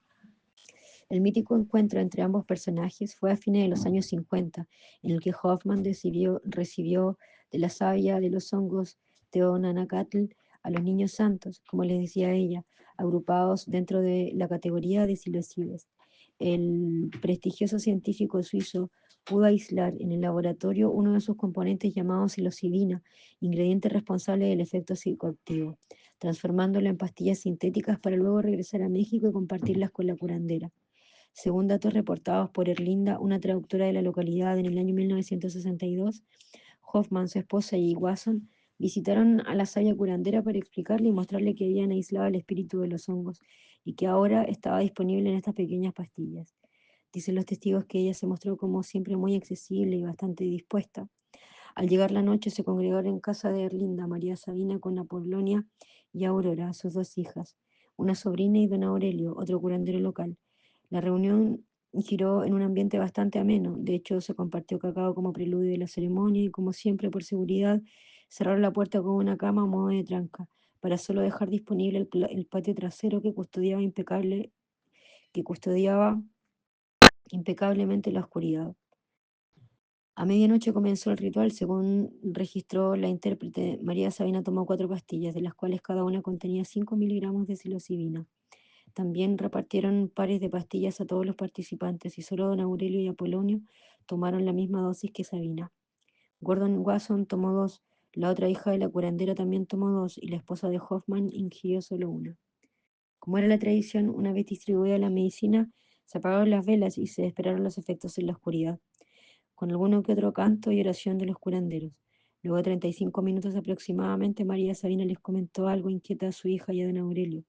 El mítico encuentro entre ambos personajes fue a fines de los años 50, en el que Hoffman recibió de la savia de los hongos Teonanacatl a los niños santos, como les decía ella, agrupados dentro de la categoría de psilocibes. El prestigioso científico suizo pudo aislar en el laboratorio uno de sus componentes llamado psilocibina, ingrediente responsable del efecto psicoactivo, transformándolo en pastillas sintéticas para luego regresar a México y compartirlas con la curandera. Según datos reportados por Erlinda, una traductora de la localidad en el año 1962, Hoffman, su esposa y Wasson visitaron a la sabia curandera para explicarle y mostrarle que habían aislado el espíritu de los hongos y que ahora estaba disponible en estas pequeñas pastillas. Dicen los testigos que ella se mostró como siempre muy accesible y bastante dispuesta. Al llegar la noche se congregaron en casa de Erlinda, María Sabina con Apolonia y Aurora, sus dos hijas, una sobrina y don Aurelio, otro curandero local. La reunión giró en un ambiente bastante ameno, de hecho se compartió cacao como preludio de la ceremonia y como siempre por seguridad cerraron la puerta con una cama a modo de tranca, para solo dejar disponible el patio trasero que custodiaba impecablemente la oscuridad. A medianoche comenzó el ritual, según registró la intérprete. María Sabina tomó 4 pastillas, de las cuales cada una contenía 5 miligramos de psilocibina. También repartieron pares de pastillas a todos los participantes y solo don Aurelio y Apolonio tomaron la misma dosis que Sabina. Gordon Wasson tomó 2, la otra hija de la curandera también tomó 2 y la esposa de Hoffman ingirió solo una. Como era la tradición, una vez distribuida la medicina, se apagaron las velas y se esperaron los efectos en la oscuridad, con alguno que otro canto y oración de los curanderos. Luego de 35 minutos aproximadamente, María Sabina les comentó algo inquieta a su hija y a don Aurelio.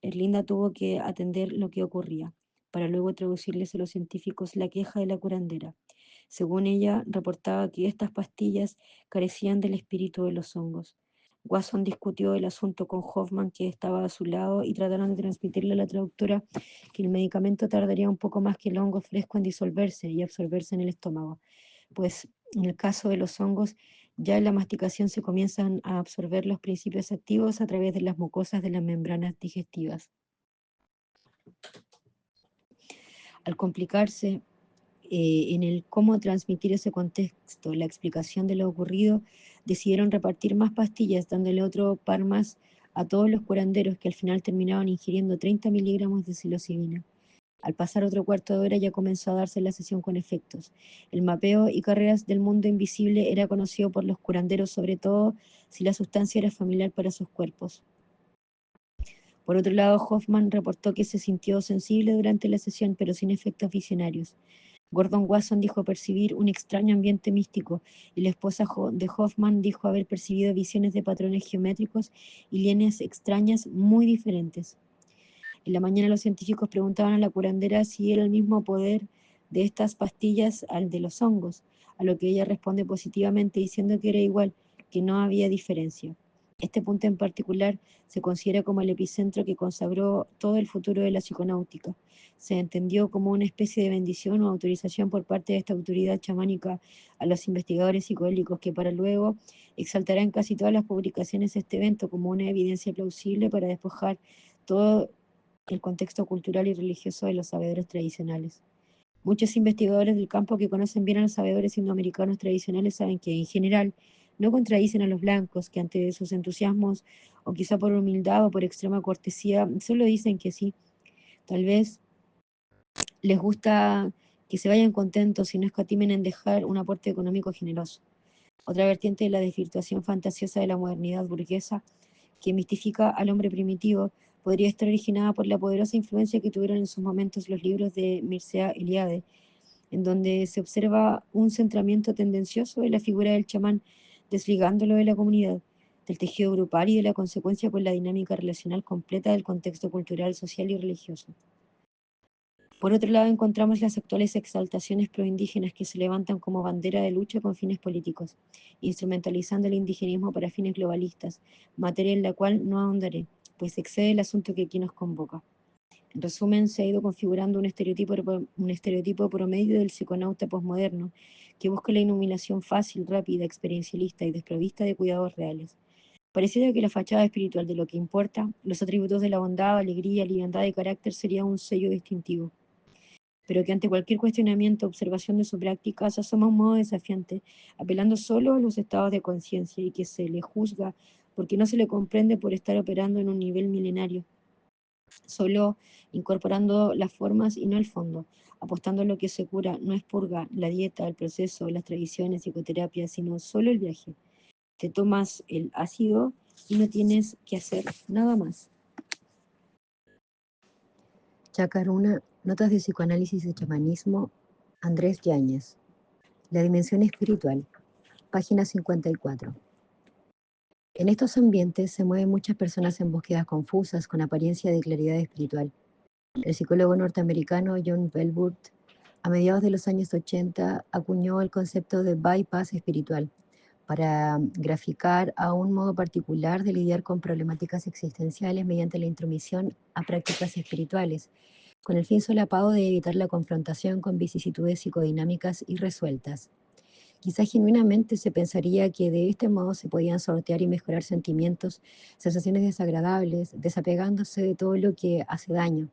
Erlinda tuvo que atender lo que ocurría, para luego traducirles a los científicos la queja de la curandera. Según ella, reportaba que estas pastillas carecían del espíritu de los hongos. Wasson discutió el asunto con Hoffman, que estaba a su lado, y trataron de transmitirle a la traductora que el medicamento tardaría un poco más que el hongo fresco en disolverse y absorberse en el estómago, pues en el caso de los hongos, ya en la masticación se comienzan a absorber los principios activos a través de las mucosas de las membranas digestivas. Al complicarse en el cómo transmitir ese contexto, la explicación de lo ocurrido, decidieron repartir más pastillas, dándole otro par más a todos los curanderos, que al final terminaban ingiriendo 30 miligramos de psilocibina. Al pasar otro cuarto de hora ya comenzó a darse la sesión con efectos. El mapeo y carreras del mundo invisible era conocido por los curanderos, sobre todo si la sustancia era familiar para sus cuerpos. Por otro lado, Hoffman reportó que se sintió sensible durante la sesión, pero sin efectos visionarios. Gordon Wasson dijo percibir un extraño ambiente místico y la esposa de Hoffman dijo haber percibido visiones de patrones geométricos y líneas extrañas muy diferentes. En la mañana los científicos preguntaban a la curandera si era el mismo poder de estas pastillas al de los hongos, a lo que ella responde positivamente diciendo que era igual, que no había diferencia. Este punto en particular se considera como el epicentro que consagró todo el futuro de la psiconáutica. Se entendió como una especie de bendición o autorización por parte de esta autoridad chamánica a los investigadores psicodélicos que para luego exaltará en casi todas las publicaciones este evento como una evidencia plausible para despojar todo el contexto cultural y religioso de los sabedores tradicionales. Muchos investigadores del campo que conocen bien a los sabedores indoamericanos tradicionales saben que, en general, no contradicen a los blancos, que ante sus entusiasmos, o quizá por humildad o por extrema cortesía, solo dicen que sí. Tal vez les gusta que se vayan contentos y no escatimen en dejar un aporte económico generoso. Otra vertiente de la desvirtuación fantasiosa de la modernidad burguesa que mistifica al hombre primitivo, podría estar originada por la poderosa influencia que tuvieron en sus momentos los libros de Mircea Eliade, en donde se observa un centramiento tendencioso de la figura del chamán, desligándolo de la comunidad, del tejido grupal y de la consecuencia con la dinámica relacional completa del contexto cultural, social y religioso. Por otro lado, encontramos las actuales exaltaciones proindígenas que se levantan como bandera de lucha con fines políticos, instrumentalizando el indigenismo para fines globalistas, materia en la cual no ahondaré, pues excede el asunto que aquí nos convoca. En resumen, se ha ido configurando un estereotipo promedio del psiconauta posmoderno, que busca la iluminación fácil, rápida, experiencialista y desprovista de cuidados reales. Pareciera que la fachada espiritual de lo que importa, los atributos de la bondad, alegría, liviandad de carácter sería un sello distintivo, pero que ante cualquier cuestionamiento o observación de su práctica se asoma un modo desafiante, apelando solo a los estados de conciencia y que se le juzga porque no se le comprende por estar operando en un nivel milenario, solo incorporando las formas y no el fondo, apostando a lo que se cura no es purga, la dieta, el proceso, las tradiciones, psicoterapia, sino solo el viaje. Te tomas el ácido y no tienes que hacer nada más. Chacaruna, Notas de Psicoanálisis y Chamanismo, Andrés Yáñez. La dimensión espiritual, página 54. En estos ambientes se mueven muchas personas en búsquedas confusas con apariencia de claridad espiritual. El psicólogo norteamericano John Belburt, a mediados de los años 80, acuñó el concepto de bypass espiritual para graficar a un modo particular de lidiar con problemáticas existenciales mediante la intromisión a prácticas espirituales, con el fin solapado de evitar la confrontación con vicisitudes psicodinámicas irresueltas. Quizá genuinamente se pensaría que de este modo se podían sortear y mejorar sentimientos, sensaciones desagradables, desapegándose de todo lo que hace daño.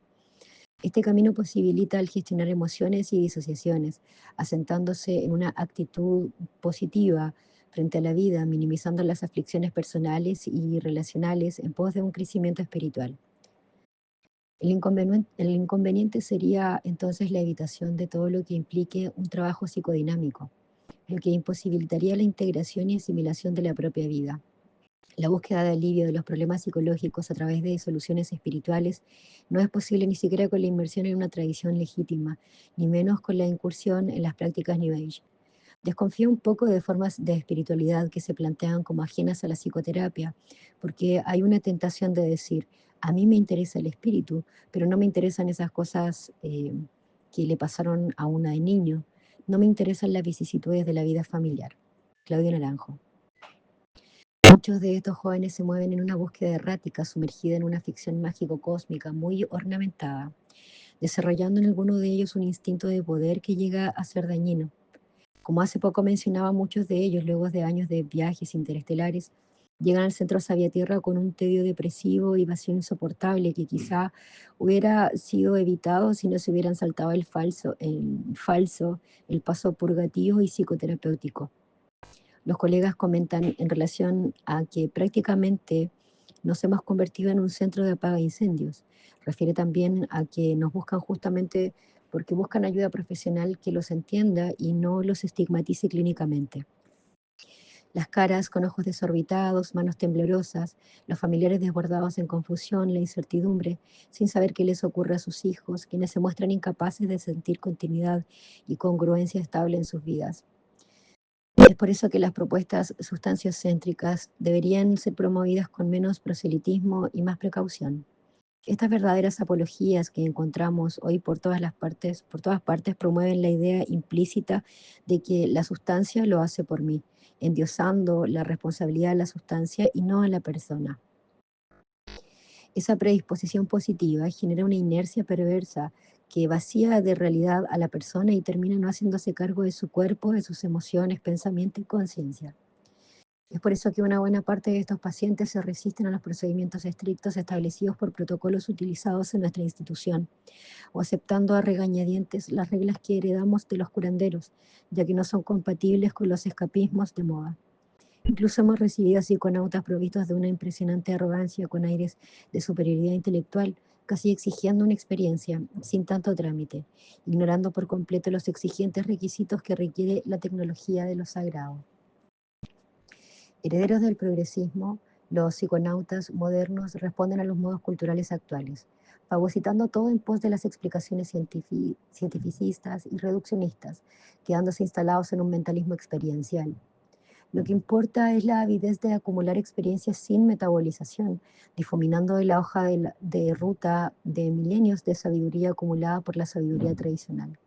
Este camino posibilita el gestionar emociones y disociaciones, asentándose en una actitud positiva frente a la vida, minimizando las aflicciones personales y relacionales en pos de un crecimiento espiritual. El inconveniente sería entonces la evitación de todo lo que implique un trabajo psicodinámico, lo que imposibilitaría la integración y asimilación de la propia vida. La búsqueda de alivio de los problemas psicológicos a través de soluciones espirituales no es posible ni siquiera con la inmersión en una tradición legítima, ni menos con la incursión en las prácticas New Age. Desconfío un poco de formas de espiritualidad que se plantean como ajenas a la psicoterapia, porque hay una tentación de decir, a mí me interesa el espíritu, pero no me interesan esas cosas que le pasaron a una de niño, no me interesan las vicisitudes de la vida familiar. Claudio Naranjo. Muchos de estos jóvenes se mueven en una búsqueda errática, sumergida en una ficción mágico-cósmica muy ornamentada, desarrollando en alguno de ellos un instinto de poder que llega a ser dañino. Como hace poco mencionaba, muchos de ellos, luego de años de viajes interestelares, llegan al centro Sabia Tierra con un tedio depresivo y vacío insoportable que quizá hubiera sido evitado si no se hubieran saltado el paso purgativo y psicoterapéutico. Los colegas comentan en relación a que prácticamente nos hemos convertido en un centro de apaga incendios. Refiere también a que nos buscan justamente porque buscan ayuda profesional que los entienda y no los estigmatice clínicamente. Las caras con ojos desorbitados, manos temblorosas, los familiares desbordados en confusión, la incertidumbre, sin saber qué les ocurre a sus hijos, quienes se muestran incapaces de sentir continuidad y congruencia estable en sus vidas. Es por eso que las propuestas sustanciocéntricas deberían ser promovidas con menos proselitismo y más precaución. Estas verdaderas apologías que encontramos hoy por todas partes promueven la idea implícita de que la sustancia lo hace por mí, endiosando la responsabilidad de la sustancia y no a la persona. Esa predisposición positiva genera una inercia perversa que vacía de realidad a la persona y termina no haciéndose cargo de su cuerpo, de sus emociones, pensamiento y conciencia. Es por eso que una buena parte de estos pacientes se resisten a los procedimientos estrictos establecidos por protocolos utilizados en nuestra institución, o aceptando a regañadientes las reglas que heredamos de los curanderos, ya que no son compatibles con los escapismos de moda. Incluso hemos recibido psiconautas provistos de una impresionante arrogancia con aires de superioridad intelectual, casi exigiendo una experiencia, sin tanto trámite, ignorando por completo los exigentes requisitos que requiere la tecnología de lo sagrado. Herederos del progresismo, los psiconautas modernos responden a los modos culturales actuales, fagocitando todo en pos de las explicaciones cientificistas y reduccionistas, quedándose instalados en un mentalismo experiencial. Lo que importa es la avidez de acumular experiencias sin metabolización, difuminando de la hoja de ruta de milenios de sabiduría acumulada por la sabiduría tradicional.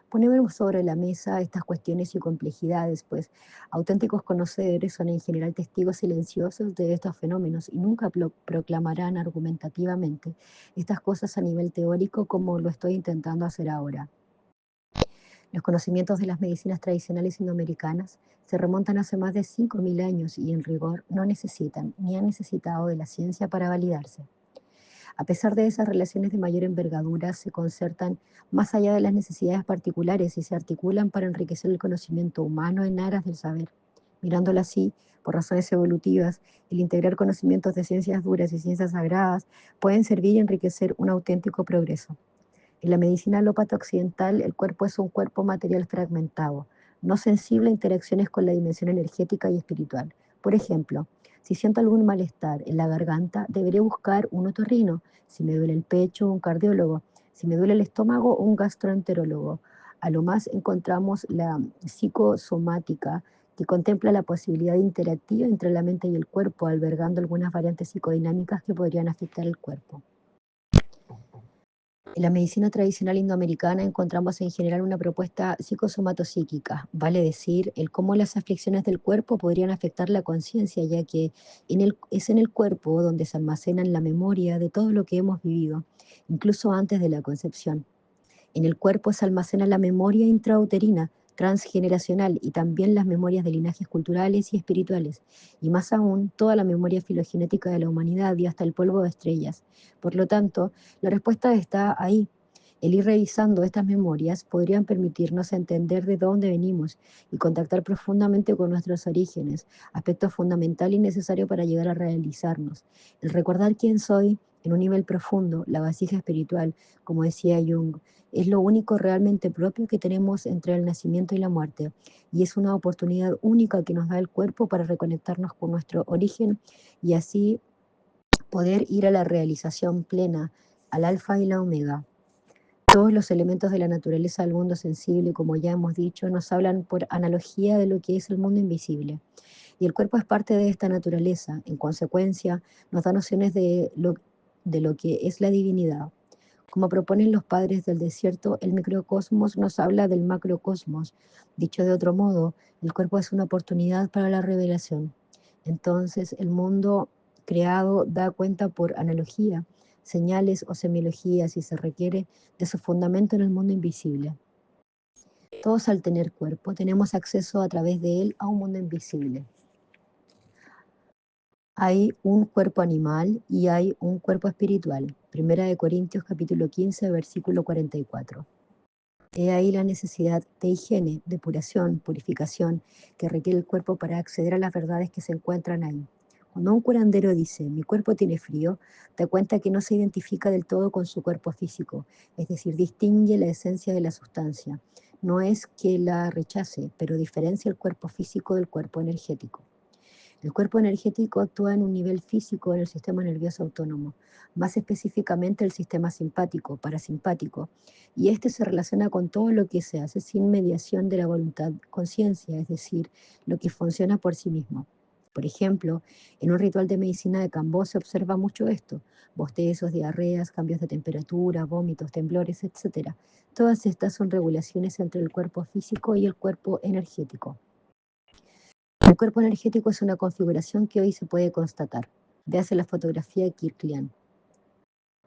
Ponemos sobre la mesa estas cuestiones y complejidades, pues auténticos conocedores son en general testigos silenciosos de estos fenómenos y nunca proclamarán argumentativamente estas cosas a nivel teórico como lo estoy intentando hacer ahora. Los conocimientos de las medicinas tradicionales indoamericanas se remontan hace más de 5.000 años y en rigor no necesitan ni han necesitado de la ciencia para validarse. A pesar de esas relaciones de mayor envergadura, se concertan más allá de las necesidades particulares y se articulan para enriquecer el conocimiento humano en aras del saber. Mirándolo así, por razones evolutivas, el integrar conocimientos de ciencias duras y ciencias sagradas pueden servir y enriquecer un auténtico progreso. En la medicina alópata occidental, el cuerpo es un cuerpo material fragmentado, no sensible a interacciones con la dimensión energética y espiritual. Por ejemplo, si siento algún malestar en la garganta, deberé buscar un otorrino. Si me duele el pecho, un cardiólogo. Si me duele el estómago, un gastroenterólogo. A lo más encontramos la psicosomática, que contempla la posibilidad interactiva entre la mente y el cuerpo, albergando algunas variantes psicodinámicas que podrían afectar el cuerpo. En la medicina tradicional indoamericana encontramos en general una propuesta psicosomatopsíquica, vale decir, el cómo las aflicciones del cuerpo podrían afectar la conciencia, ya que es en el cuerpo donde se almacenan la memoria de todo lo que hemos vivido, incluso antes de la concepción. En el cuerpo se almacena la memoria intrauterina, transgeneracional y también las memorias de linajes culturales y espirituales, y más aún toda la memoria filogenética de la humanidad y hasta el polvo de estrellas. Por lo tanto, la respuesta está ahí. El ir revisando estas memorias podrían permitirnos entender de dónde venimos y contactar profundamente con nuestros orígenes, aspecto fundamental y necesario para llegar a realizarnos. El recordar quién soy en un nivel profundo, la vasija espiritual, como decía Jung, es lo único realmente propio que tenemos entre el nacimiento y la muerte, y es una oportunidad única que nos da el cuerpo para reconectarnos con nuestro origen y así poder ir a la realización plena, al alfa y la omega. Todos los elementos de la naturaleza del mundo sensible, como ya hemos dicho, nos hablan por analogía de lo que es el mundo invisible. Y el cuerpo es parte de esta naturaleza. En consecuencia, nos da nociones de lo que es la divinidad. Como proponen los padres del desierto, el microcosmos nos habla del macrocosmos. Dicho de otro modo, el cuerpo es una oportunidad para la revelación. Entonces, el mundo creado da cuenta por analogía, señales o semiología, si se requiere, de su fundamento en el mundo invisible. Todos al tener cuerpo tenemos acceso a través de él a un mundo invisible. Hay un cuerpo animal y hay un cuerpo espiritual. Primera de Corintios capítulo 15, versículo 44. He ahí la necesidad de higiene, depuración, purificación que requiere el cuerpo para acceder a las verdades que se encuentran ahí. Cuando un curandero dice, mi cuerpo tiene frío, da cuenta que no se identifica del todo con su cuerpo físico, es decir, distingue la esencia de la sustancia. no es que la rechace, pero diferencia el cuerpo físico del cuerpo energético. El cuerpo energético actúa en un nivel físico en el sistema nervioso autónomo, más específicamente el sistema simpático, parasimpático, y este se relaciona con todo lo que se hace sin mediación de la voluntad conciencia, es decir, lo que funciona por sí mismo. Por ejemplo, en un ritual de medicina de Cambó se observa mucho esto: bostezos, diarreas, cambios de temperatura, vómitos, temblores, etc. Todas estas son regulaciones entre el cuerpo físico y el cuerpo energético. El cuerpo energético es una configuración que hoy se puede constatar. Véase la fotografía de Kirkland,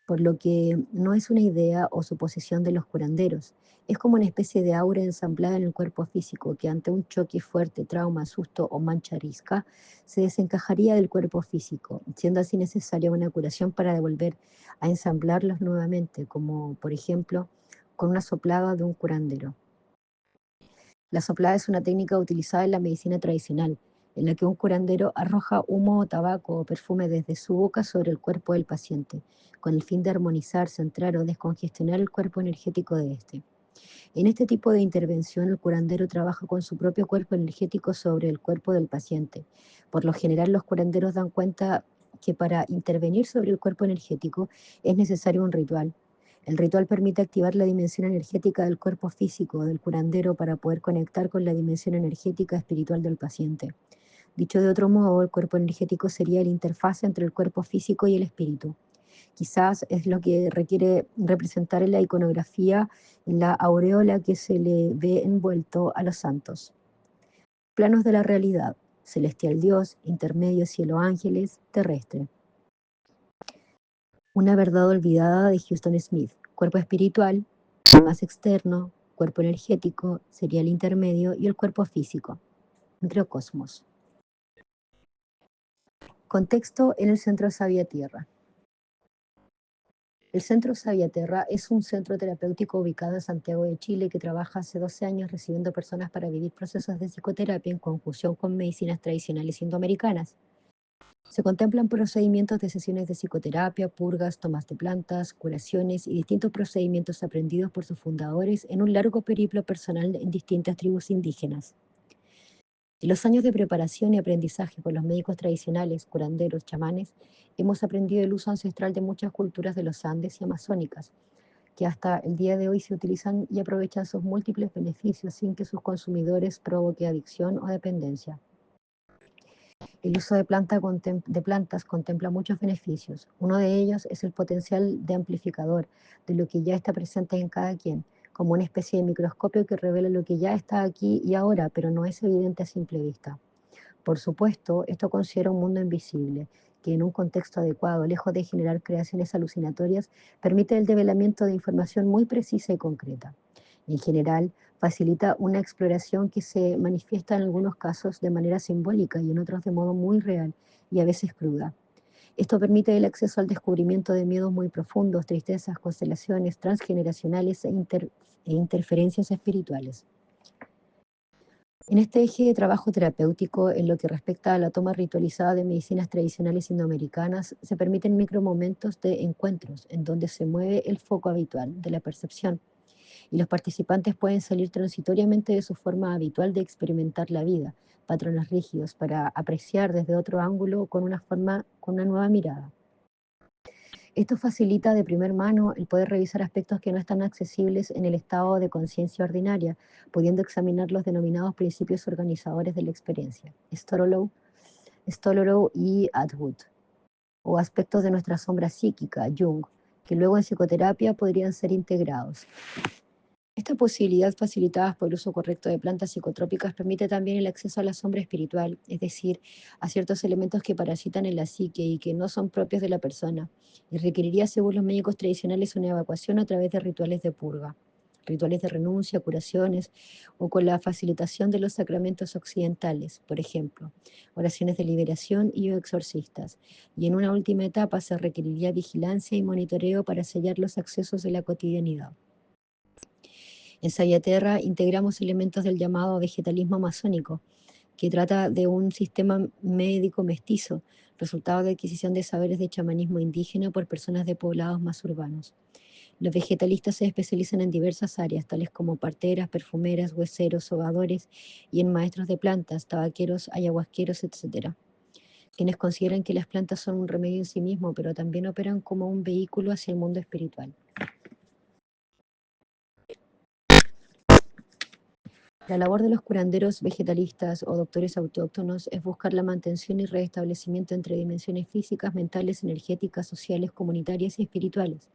por lo que no es una idea o suposición de los curanderos. Es como una especie de aura ensamblada en el cuerpo físico que ante un choque fuerte, trauma, susto o mancha arisca, se desencajaría del cuerpo físico, siendo así necesaria una curación para devolver a ensamblarlos nuevamente, como por ejemplo con una soplada de un curandero. La soplada es una técnica utilizada en la medicina tradicional, en la que un curandero arroja humo o tabaco o perfume desde su boca sobre el cuerpo del paciente, con el fin de armonizar, centrar o descongestionar el cuerpo energético de éste. En este tipo de intervención, el curandero trabaja con su propio cuerpo energético sobre el cuerpo del paciente. Por lo general, los curanderos dan cuenta que para intervenir sobre el cuerpo energético es necesario un ritual. El ritual permite activar la dimensión energética del cuerpo físico del curandero para poder conectar con la dimensión energética espiritual del paciente. Dicho de otro modo, el cuerpo energético sería la interfaz entre el cuerpo físico y el espíritu. Quizás es lo que requiere representar en la iconografía, en la aureola que se le ve envuelto a los santos. Planos de la realidad: celestial Dios, intermedio cielo ángeles, terrestre. Una verdad olvidada de Houston Smith: cuerpo espiritual, más externo, cuerpo energético, sería el intermedio, y el cuerpo físico, microcosmos. Contexto en el Centro Sabia Tierra. El Centro Sabia Terra es un centro terapéutico ubicado en Santiago de Chile que trabaja hace 12 años recibiendo personas para vivir procesos de psicoterapia en conjunción con medicinas tradicionales indoamericanas. Se contemplan procedimientos de sesiones de psicoterapia, purgas, tomas de plantas, curaciones y distintos procedimientos aprendidos por sus fundadores en un largo periplo personal en distintas tribus indígenas. En los años de preparación y aprendizaje con los médicos tradicionales, curanderos, chamanes, hemos aprendido el uso ancestral de muchas culturas de los Andes y amazónicas, que hasta el día de hoy se utilizan y aprovechan sus múltiples beneficios sin que sus consumidores provoque adicción o dependencia. El uso de plantas contempla muchos beneficios. Uno de ellos es el potencial de amplificador de lo que ya está presente en cada quien, como una especie de microscopio que revela lo que ya está aquí y ahora, pero no es evidente a simple vista. Por supuesto, esto considera un mundo invisible, que en un contexto adecuado, lejos de generar creaciones alucinatorias, permite el develamiento de información muy precisa y concreta. En general, facilita una exploración que se manifiesta en algunos casos de manera simbólica y en otros de modo muy real y a veces cruda. Esto permite el acceso al descubrimiento de miedos muy profundos, tristezas, constelaciones transgeneracionales e interferencias espirituales. En este eje de trabajo terapéutico, en lo que respecta a la toma ritualizada de medicinas tradicionales indoamericanas, se permiten micromomentos de encuentros en donde se mueve el foco habitual de la percepción y los participantes pueden salir transitoriamente de su forma habitual de experimentar la vida, patrones rígidos, para apreciar desde otro ángulo con una nueva mirada. Esto facilita de primer mano el poder revisar aspectos que no están accesibles en el estado de conciencia ordinaria, pudiendo examinar los denominados principios organizadores de la experiencia, Stolorow y Atwood, o aspectos de nuestra sombra psíquica, Jung, que luego en psicoterapia podrían ser integrados. Esta posibilidad, facilitada por el uso correcto de plantas psicotrópicas, permite también el acceso a la sombra espiritual, es decir, a ciertos elementos que parasitan en la psique y que no son propios de la persona, y requeriría, según los médicos tradicionales, una evacuación a través de rituales de purga, rituales de renuncia, curaciones, o con la facilitación de los sacramentos occidentales, por ejemplo, oraciones de liberación y o exorcistas. Y en una última etapa se requeriría vigilancia y monitoreo para sellar los accesos de la cotidianidad. En Sayaterra integramos elementos del llamado vegetalismo amazónico, que trata de un sistema médico mestizo, resultado de adquisición de saberes de chamanismo indígena por personas de poblados más urbanos. Los vegetalistas se especializan en diversas áreas, tales como parteras, perfumeras, hueseros, sobadores y en maestros de plantas, tabaqueros, ayahuasqueros, etc., quienes consideran que las plantas son un remedio en sí mismo, pero también operan como un vehículo hacia el mundo espiritual. La labor de los curanderos vegetalistas o doctores autóctonos es buscar la mantención y restablecimiento entre dimensiones físicas, mentales, energéticas, sociales, comunitarias y espirituales.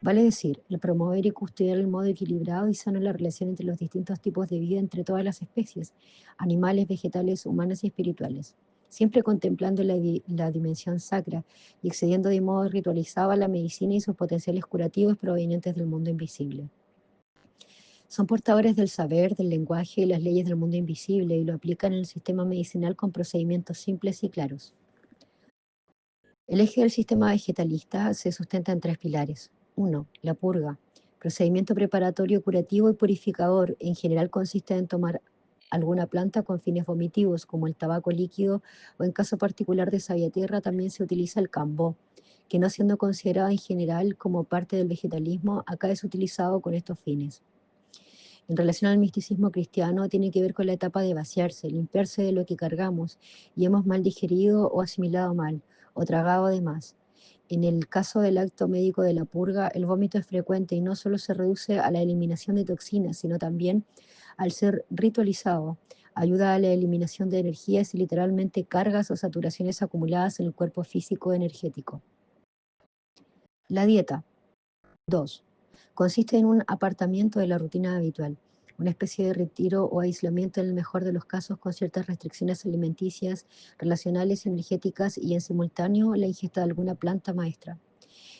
Vale decir, el promover y custodiar el modo equilibrado y sano la relación entre los distintos tipos de vida entre todas las especies, animales, vegetales, humanas y espirituales, siempre contemplando la dimensión sacra y excediendo de modo ritualizado a la medicina y sus potenciales curativos provenientes del mundo invisible. Son portadores del saber, del lenguaje y las leyes del mundo invisible y lo aplican en el sistema medicinal con procedimientos simples y claros. El eje del sistema vegetalista se sustenta en tres pilares. 1. La purga. Procedimiento preparatorio, curativo y purificador. En general consiste en tomar alguna planta con fines vomitivos, como el tabaco líquido, o en caso particular de Sabiatierra también se utiliza el cambó, que no siendo considerado en general como parte del vegetalismo, acá es utilizado con estos fines. En relación al misticismo cristiano, tiene que ver con la etapa de vaciarse, limpiarse de lo que cargamos y hemos mal digerido o asimilado mal, o tragado de más. En el caso del acto médico de la purga, el vómito es frecuente y no solo se reduce a la eliminación de toxinas, sino también al ser ritualizado. Ayuda a la eliminación de energías y literalmente cargas o saturaciones acumuladas en el cuerpo físico energético. La dieta. 2. Consiste en un apartamiento de la rutina habitual, una especie de retiro o aislamiento en el mejor de los casos con ciertas restricciones alimenticias, relacionales, energéticas y en simultáneo la ingesta de alguna planta maestra,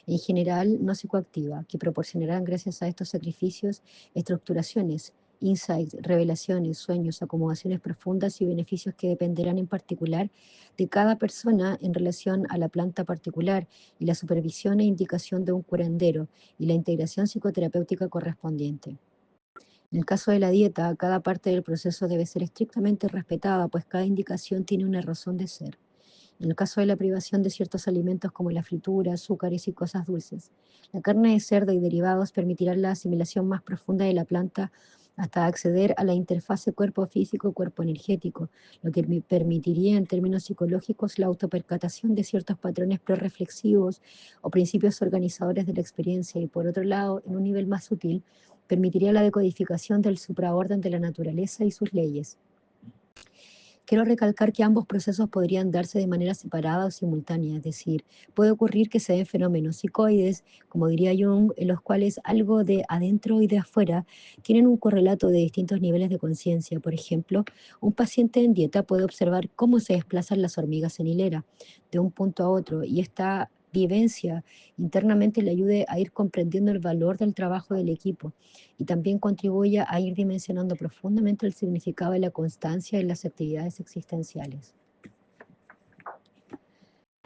en general no psicoactiva, que proporcionarán gracias a estos sacrificios estructuraciones, insights, revelaciones, sueños, acomodaciones profundas y beneficios que dependerán en particular de cada persona en relación a la planta particular y la supervisión e indicación de un curandero y la integración psicoterapéutica correspondiente. En el caso de la dieta, cada parte del proceso debe ser estrictamente respetada, pues cada indicación tiene una razón de ser. En el caso de la privación de ciertos alimentos como la fritura, azúcares y cosas dulces, la carne de cerdo y derivados permitirán la asimilación más profunda de la planta hasta acceder a la interfase cuerpo físico-cuerpo energético, lo que permitiría en términos psicológicos la autopercatación de ciertos patrones prereflexivos o principios organizadores de la experiencia y por otro lado, en un nivel más sutil, permitiría la decodificación del supraorden de la naturaleza y sus leyes. Quiero recalcar que ambos procesos podrían darse de manera separada o simultánea, es decir, puede ocurrir que se den fenómenos psicoides, como diría Jung, en los cuales algo de adentro y de afuera tienen un correlato de distintos niveles de conciencia. Por ejemplo, un paciente en dieta puede observar cómo se desplazan las hormigas en hilera de un punto a otro y esta vivencia internamente le ayude a ir comprendiendo el valor del trabajo del equipo y también contribuye a ir dimensionando profundamente el significado de la constancia en las actividades existenciales.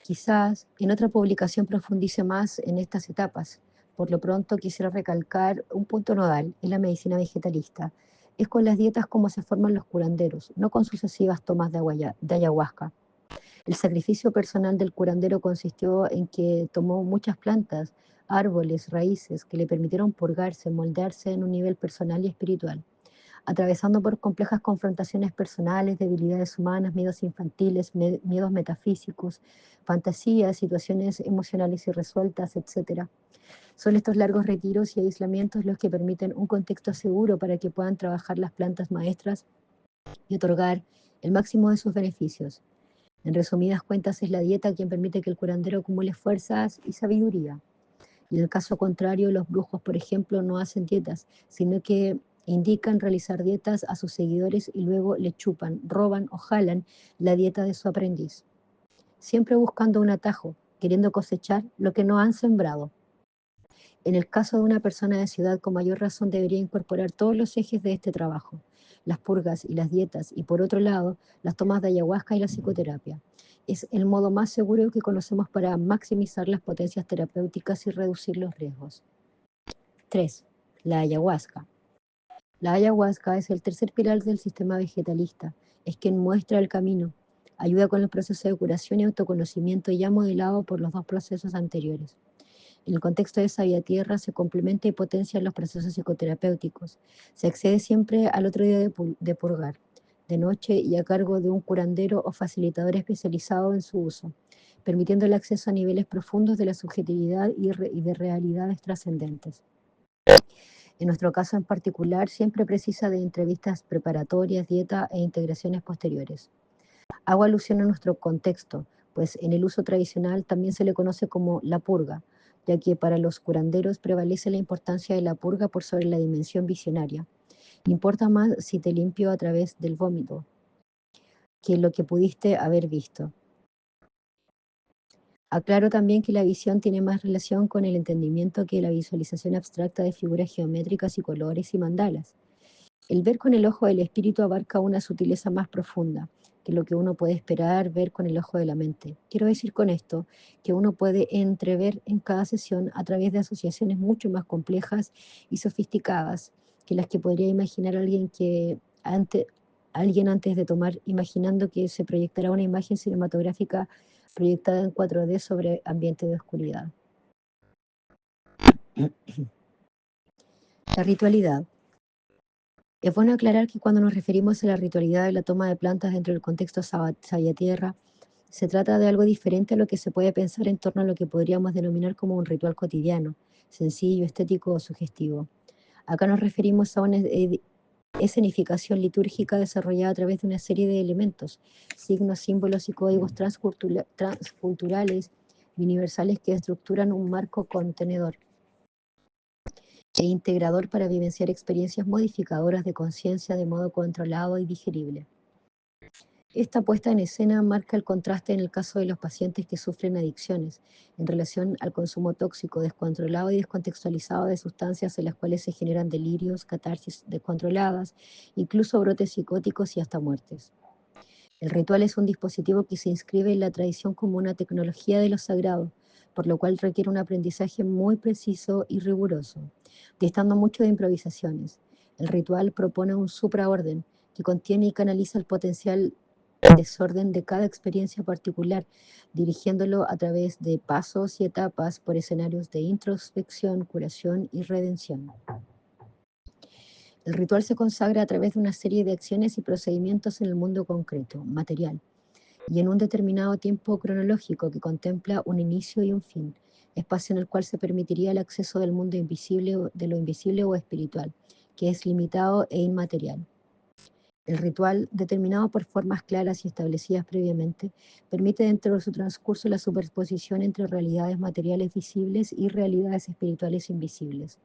Quizás en otra publicación profundice más en estas etapas. Por lo pronto quisiera recalcar un punto nodal en la medicina vegetalista. Es con las dietas como se forman los curanderos, no con sucesivas tomas de ayahuasca. El sacrificio personal del curandero consistió en que tomó muchas plantas, árboles, raíces que le permitieron purgarse, moldearse en un nivel personal y espiritual, atravesando por complejas confrontaciones personales, debilidades humanas, miedos infantiles, miedos metafísicos, fantasías, situaciones emocionales irresueltas, etc. Son estos largos retiros y aislamientos los que permiten un contexto seguro para que puedan trabajar las plantas maestras y otorgar el máximo de sus beneficios. En resumidas cuentas, es la dieta quien permite que el curandero acumule fuerzas y sabiduría. Y en el caso contrario, los brujos, por ejemplo, no hacen dietas, sino que indican realizar dietas a sus seguidores y luego le chupan, roban o jalan la dieta de su aprendiz, siempre buscando un atajo, queriendo cosechar lo que no han sembrado. En el caso de una persona de ciudad, con mayor razón debería incorporar todos los ejes de este trabajo, las purgas y las dietas, y por otro lado, las tomas de ayahuasca y la psicoterapia. Es el modo más seguro que conocemos para maximizar las potencias terapéuticas y reducir los riesgos. 3. La ayahuasca. La ayahuasca es el tercer pilar del sistema vegetalista, es quien muestra el camino, ayuda con el proceso de curación y autoconocimiento ya modelado por los dos procesos anteriores. En el contexto de Sabia Tierra se complementa y potencia los procesos psicoterapéuticos. Se accede siempre al otro día de purgar, de noche y a cargo de un curandero o facilitador especializado en su uso, permitiendo el acceso a niveles profundos de la subjetividad y de realidades trascendentes. En nuestro caso en particular, siempre precisa de entrevistas preparatorias, dieta e integraciones posteriores. Hago alusión a nuestro contexto, pues en el uso tradicional también se le conoce como la purga, ya que para los curanderos prevalece la importancia de la purga por sobre la dimensión visionaria. Importa más si te limpio a través del vómito que lo que pudiste haber visto. Aclaro también que la visión tiene más relación con el entendimiento que la visualización abstracta de figuras geométricas y colores y mandalas. El ver con el ojo del espíritu abarca una sutileza más profunda que lo que uno puede esperar ver con el ojo de la mente. Quiero decir con esto que uno puede entrever en cada sesión a través de asociaciones mucho más complejas y sofisticadas que las que podría imaginar alguien antes de tomar, imaginando que se proyectará una imagen cinematográfica proyectada en 4D sobre ambiente de oscuridad. La ritualidad. Es bueno aclarar que cuando nos referimos a la ritualidad de la toma de plantas dentro del contexto Tierra, se trata de algo diferente a lo que se puede pensar en torno a lo que podríamos denominar como un ritual cotidiano, sencillo, estético o sugestivo. Acá nos referimos a una escenificación litúrgica desarrollada a través de una serie de elementos, signos, símbolos y códigos transculturales y universales que estructuran un marco contenedor e integrador para vivenciar experiencias modificadoras de conciencia de modo controlado y digerible. Esta puesta en escena marca el contraste en el caso de los pacientes que sufren adicciones en relación al consumo tóxico, descontrolado y descontextualizado de sustancias en las cuales se generan delirios, catarsis descontroladas, incluso brotes psicóticos y hasta muertes. El ritual es un dispositivo que se inscribe en la tradición como una tecnología de lo sagrado, por lo cual requiere un aprendizaje muy preciso y riguroso, distando mucho de improvisaciones. El ritual propone un supraorden que contiene y canaliza el potencial desorden de cada experiencia particular, dirigiéndolo a través de pasos y etapas por escenarios de introspección, curación y redención. El ritual se consagra a través de una serie de acciones y procedimientos en el mundo concreto, material, y en un determinado tiempo cronológico que contempla un inicio y un fin, espacio en el cual se permitiría el acceso del mundo invisible, de lo invisible o espiritual, que es limitado e inmaterial. El ritual, determinado por formas claras y establecidas previamente, permite dentro de su transcurso la superposición entre realidades materiales visibles y realidades espirituales invisibles.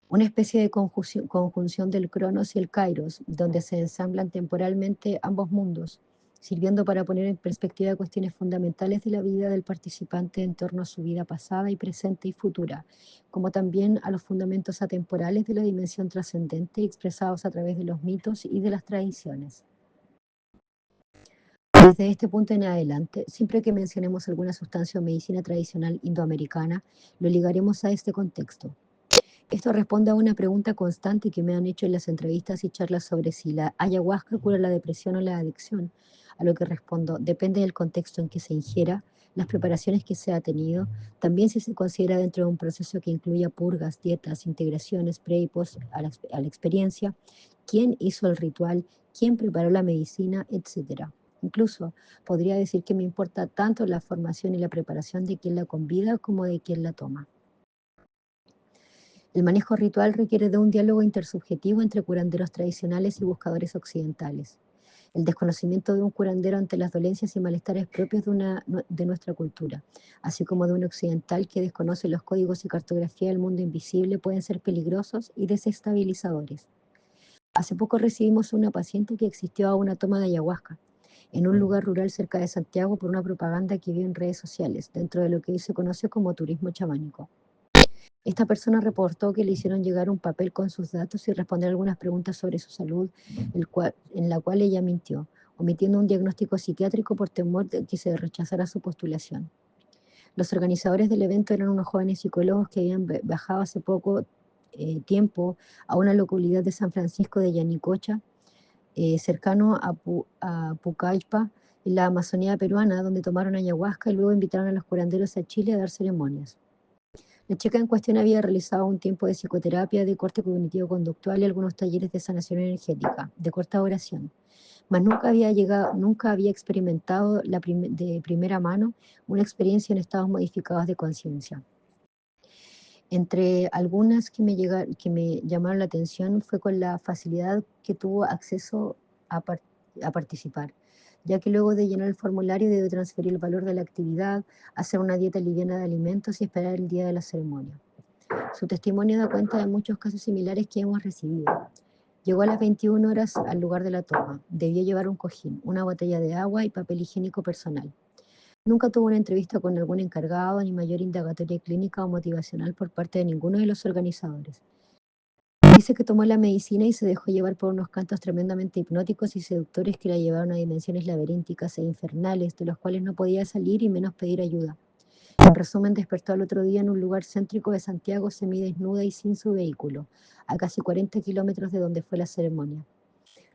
Una especie de conjunción del Cronos y el Kairos, donde se ensamblan temporalmente ambos mundos, sirviendo para poner en perspectiva cuestiones fundamentales de la vida del participante en torno a su vida pasada y presente y futura, como también a los fundamentos atemporales de la dimensión trascendente expresados a través de los mitos y de las tradiciones. Desde este punto en adelante, siempre que mencionemos alguna sustancia o medicina tradicional indoamericana, lo ligaremos a este contexto. Esto responde a una pregunta constante que me han hecho en las entrevistas y charlas sobre si la ayahuasca cura la depresión o la adicción, a lo que respondo, depende del contexto en que se ingiera, las preparaciones que se ha tenido, también si se considera dentro de un proceso que incluya purgas, dietas, integraciones, pre y post a la experiencia, quién hizo el ritual, quién preparó la medicina, etc. Incluso podría decir que me importa tanto la formación y la preparación de quien la convida como de quien la toma. El manejo ritual requiere de un diálogo intersubjetivo entre curanderos tradicionales y buscadores occidentales. El desconocimiento de un curandero ante las dolencias y malestares propios de nuestra cultura, así como de un occidental que desconoce los códigos y cartografía del mundo invisible, pueden ser peligrosos y desestabilizadores. Hace poco recibimos una paciente que existió a una toma de ayahuasca en un lugar rural cerca de Santiago por una propaganda que vio en redes sociales, dentro de lo que hoy se conoce como turismo chamánico. Esta persona reportó que le hicieron llegar un papel con sus datos y responder algunas preguntas sobre su salud, en la cual ella mintió, omitiendo un diagnóstico psiquiátrico por temor de que se rechazara su postulación. Los organizadores del evento eran unos jóvenes psicólogos que habían viajado hace poco tiempo a una localidad de San Francisco de Yanicocha, cercano a Pucallpa, en la Amazonía peruana, donde tomaron ayahuasca y luego invitaron a los curanderos a Chile a dar ceremonias. La chica en cuestión había realizado un tiempo de psicoterapia de corte cognitivo-conductual y algunos talleres de sanación energética de corta duración, mas nunca había experimentado de primera mano una experiencia en estados modificados de conciencia. Entre algunas que me llamaron la atención fue con la facilidad que tuvo acceso a, a participar, ya que luego de llenar el formulario debe transferir el valor de la actividad, hacer una dieta liviana de alimentos y esperar el día de la ceremonia. Su testimonio da cuenta de muchos casos similares que hemos recibido. Llegó a las 21 horas al lugar de la toma. Debió llevar un cojín, una botella de agua y papel higiénico personal. Nunca tuvo una entrevista con algún encargado ni mayor indagatoria clínica o motivacional por parte de ninguno de los organizadores. Dice que tomó la medicina y se dejó llevar por unos cantos tremendamente hipnóticos y seductores que la llevaron a dimensiones laberínticas e infernales, de los cuales no podía salir y menos pedir ayuda. En resumen, despertó al otro día en un lugar céntrico de Santiago, semidesnuda y sin su vehículo, a casi 40 kilómetros de donde fue la ceremonia.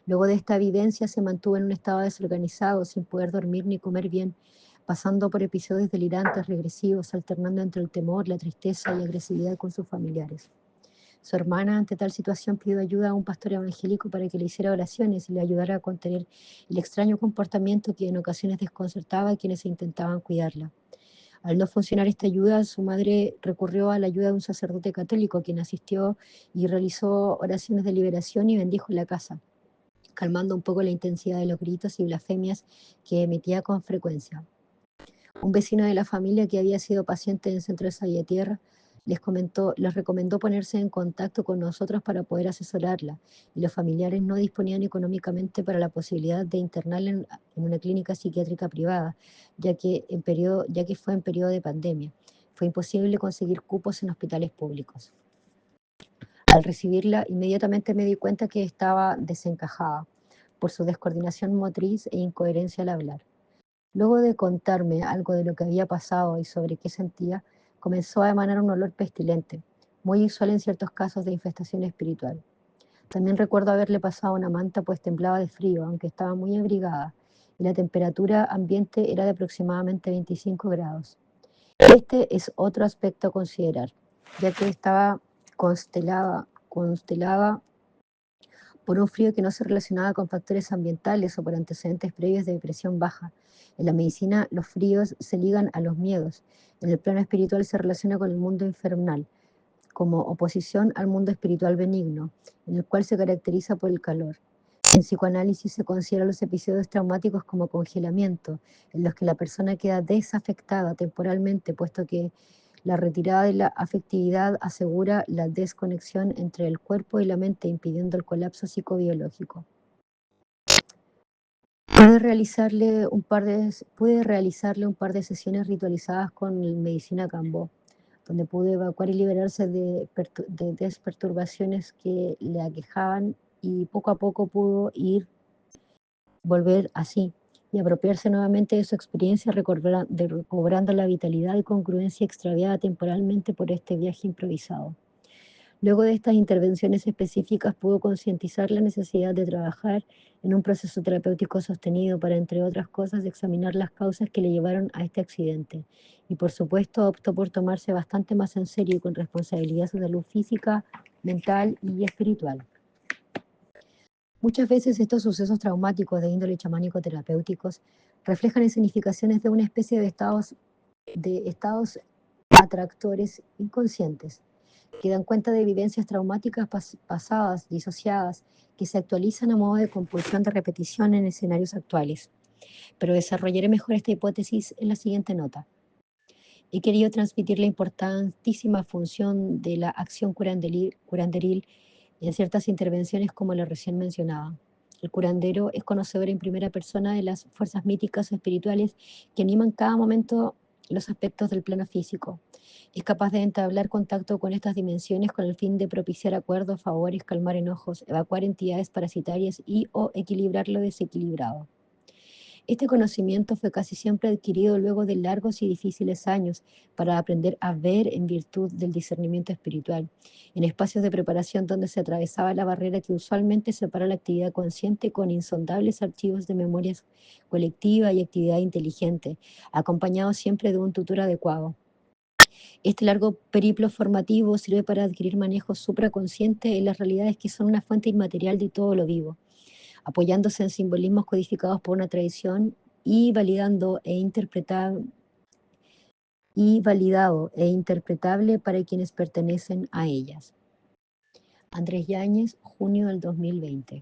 Luego de esta vivencia se mantuvo en un estado desorganizado, sin poder dormir ni comer bien, pasando por episodios delirantes, regresivos, alternando entre el temor, la tristeza y agresividad con sus familiares. Su hermana, ante tal situación, pidió ayuda a un pastor evangélico para que le hiciera oraciones y le ayudara a contener el extraño comportamiento que en ocasiones desconcertaba a quienes intentaban cuidarla. Al no funcionar esta ayuda, su madre recurrió a la ayuda de un sacerdote católico, quien asistió y realizó oraciones de liberación y bendijo la casa, calmando un poco la intensidad de los gritos y blasfemias que emitía con frecuencia. Un vecino de la familia que había sido paciente en Centro de Salvatierra les recomendó ponerse en contacto con nosotros para poder asesorarla, y los familiares no disponían económicamente para la posibilidad de internarla en una clínica psiquiátrica privada, ya que fue en periodo de pandemia. Fue imposible conseguir cupos en hospitales públicos. Al recibirla, inmediatamente me di cuenta que estaba desencajada por su descoordinación motriz e incoherencia al hablar. Luego de contarme algo de lo que había pasado y sobre qué sentía, comenzó a emanar un olor pestilente, muy usual en ciertos casos de infestación espiritual. También recuerdo haberle pasado una manta pues temblaba de frío, aunque estaba muy abrigada, y la temperatura ambiente era de aproximadamente 25 grados. Este es otro aspecto a considerar, ya que estaba constelada por un frío que no se relacionaba con factores ambientales o por antecedentes previos de presión baja. En la medicina, los fríos se ligan a los miedos. En el plano espiritual se relaciona con el mundo infernal, como oposición al mundo espiritual benigno, en el cual se caracteriza por el calor. En psicoanálisis se consideran los episodios traumáticos como congelamiento, en los que la persona queda desafectada temporalmente, puesto que la retirada de la afectividad asegura la desconexión entre el cuerpo y la mente, impidiendo el colapso psicobiológico. Pude realizarle un par de sesiones ritualizadas con medicina Cambó, donde pude evacuar y liberarse de desperturbaciones que le aquejaban, y poco a poco pudo volver así y apropiarse nuevamente de su experiencia, recobrando la vitalidad y congruencia extraviada temporalmente por este viaje improvisado. Luego de estas intervenciones específicas pudo concientizar la necesidad de trabajar en un proceso terapéutico sostenido para, entre otras cosas, examinar las causas que le llevaron a este accidente. Y por supuesto optó por tomarse bastante más en serio y con responsabilidad su salud física, mental y espiritual. Muchas veces estos sucesos traumáticos de índole chamánico-terapéuticos reflejan escenificaciones de una especie de estados atractores inconscientes, que dan cuenta de vivencias traumáticas pasadas, disociadas, que se actualizan a modo de compulsión de repetición en escenarios actuales. Pero desarrollaré mejor esta hipótesis en la siguiente nota. He querido transmitir la importantísima función de la acción curanderil en ciertas intervenciones como la recién mencionada. El curandero es conocedor en primera persona de las fuerzas míticas o espirituales que animan cada momento los aspectos del plano físico. Es capaz de entablar contacto con estas dimensiones con el fin de propiciar acuerdos, favores, calmar enojos, evacuar entidades parasitarias y o equilibrar lo desequilibrado. Este conocimiento fue casi siempre adquirido luego de largos y difíciles años para aprender a ver en virtud del discernimiento espiritual, en espacios de preparación donde se atravesaba la barrera que usualmente separa la actividad consciente con insondables archivos de memorias colectiva y actividad inteligente, acompañado siempre de un tutor adecuado. Este largo periplo formativo sirve para adquirir manejo supraconsciente en las realidades que son una fuente inmaterial de todo lo vivo, apoyándose en simbolismos codificados por una tradición y validado e interpretable para quienes pertenecen a ellas. Andrés Yáñez, junio del 2020.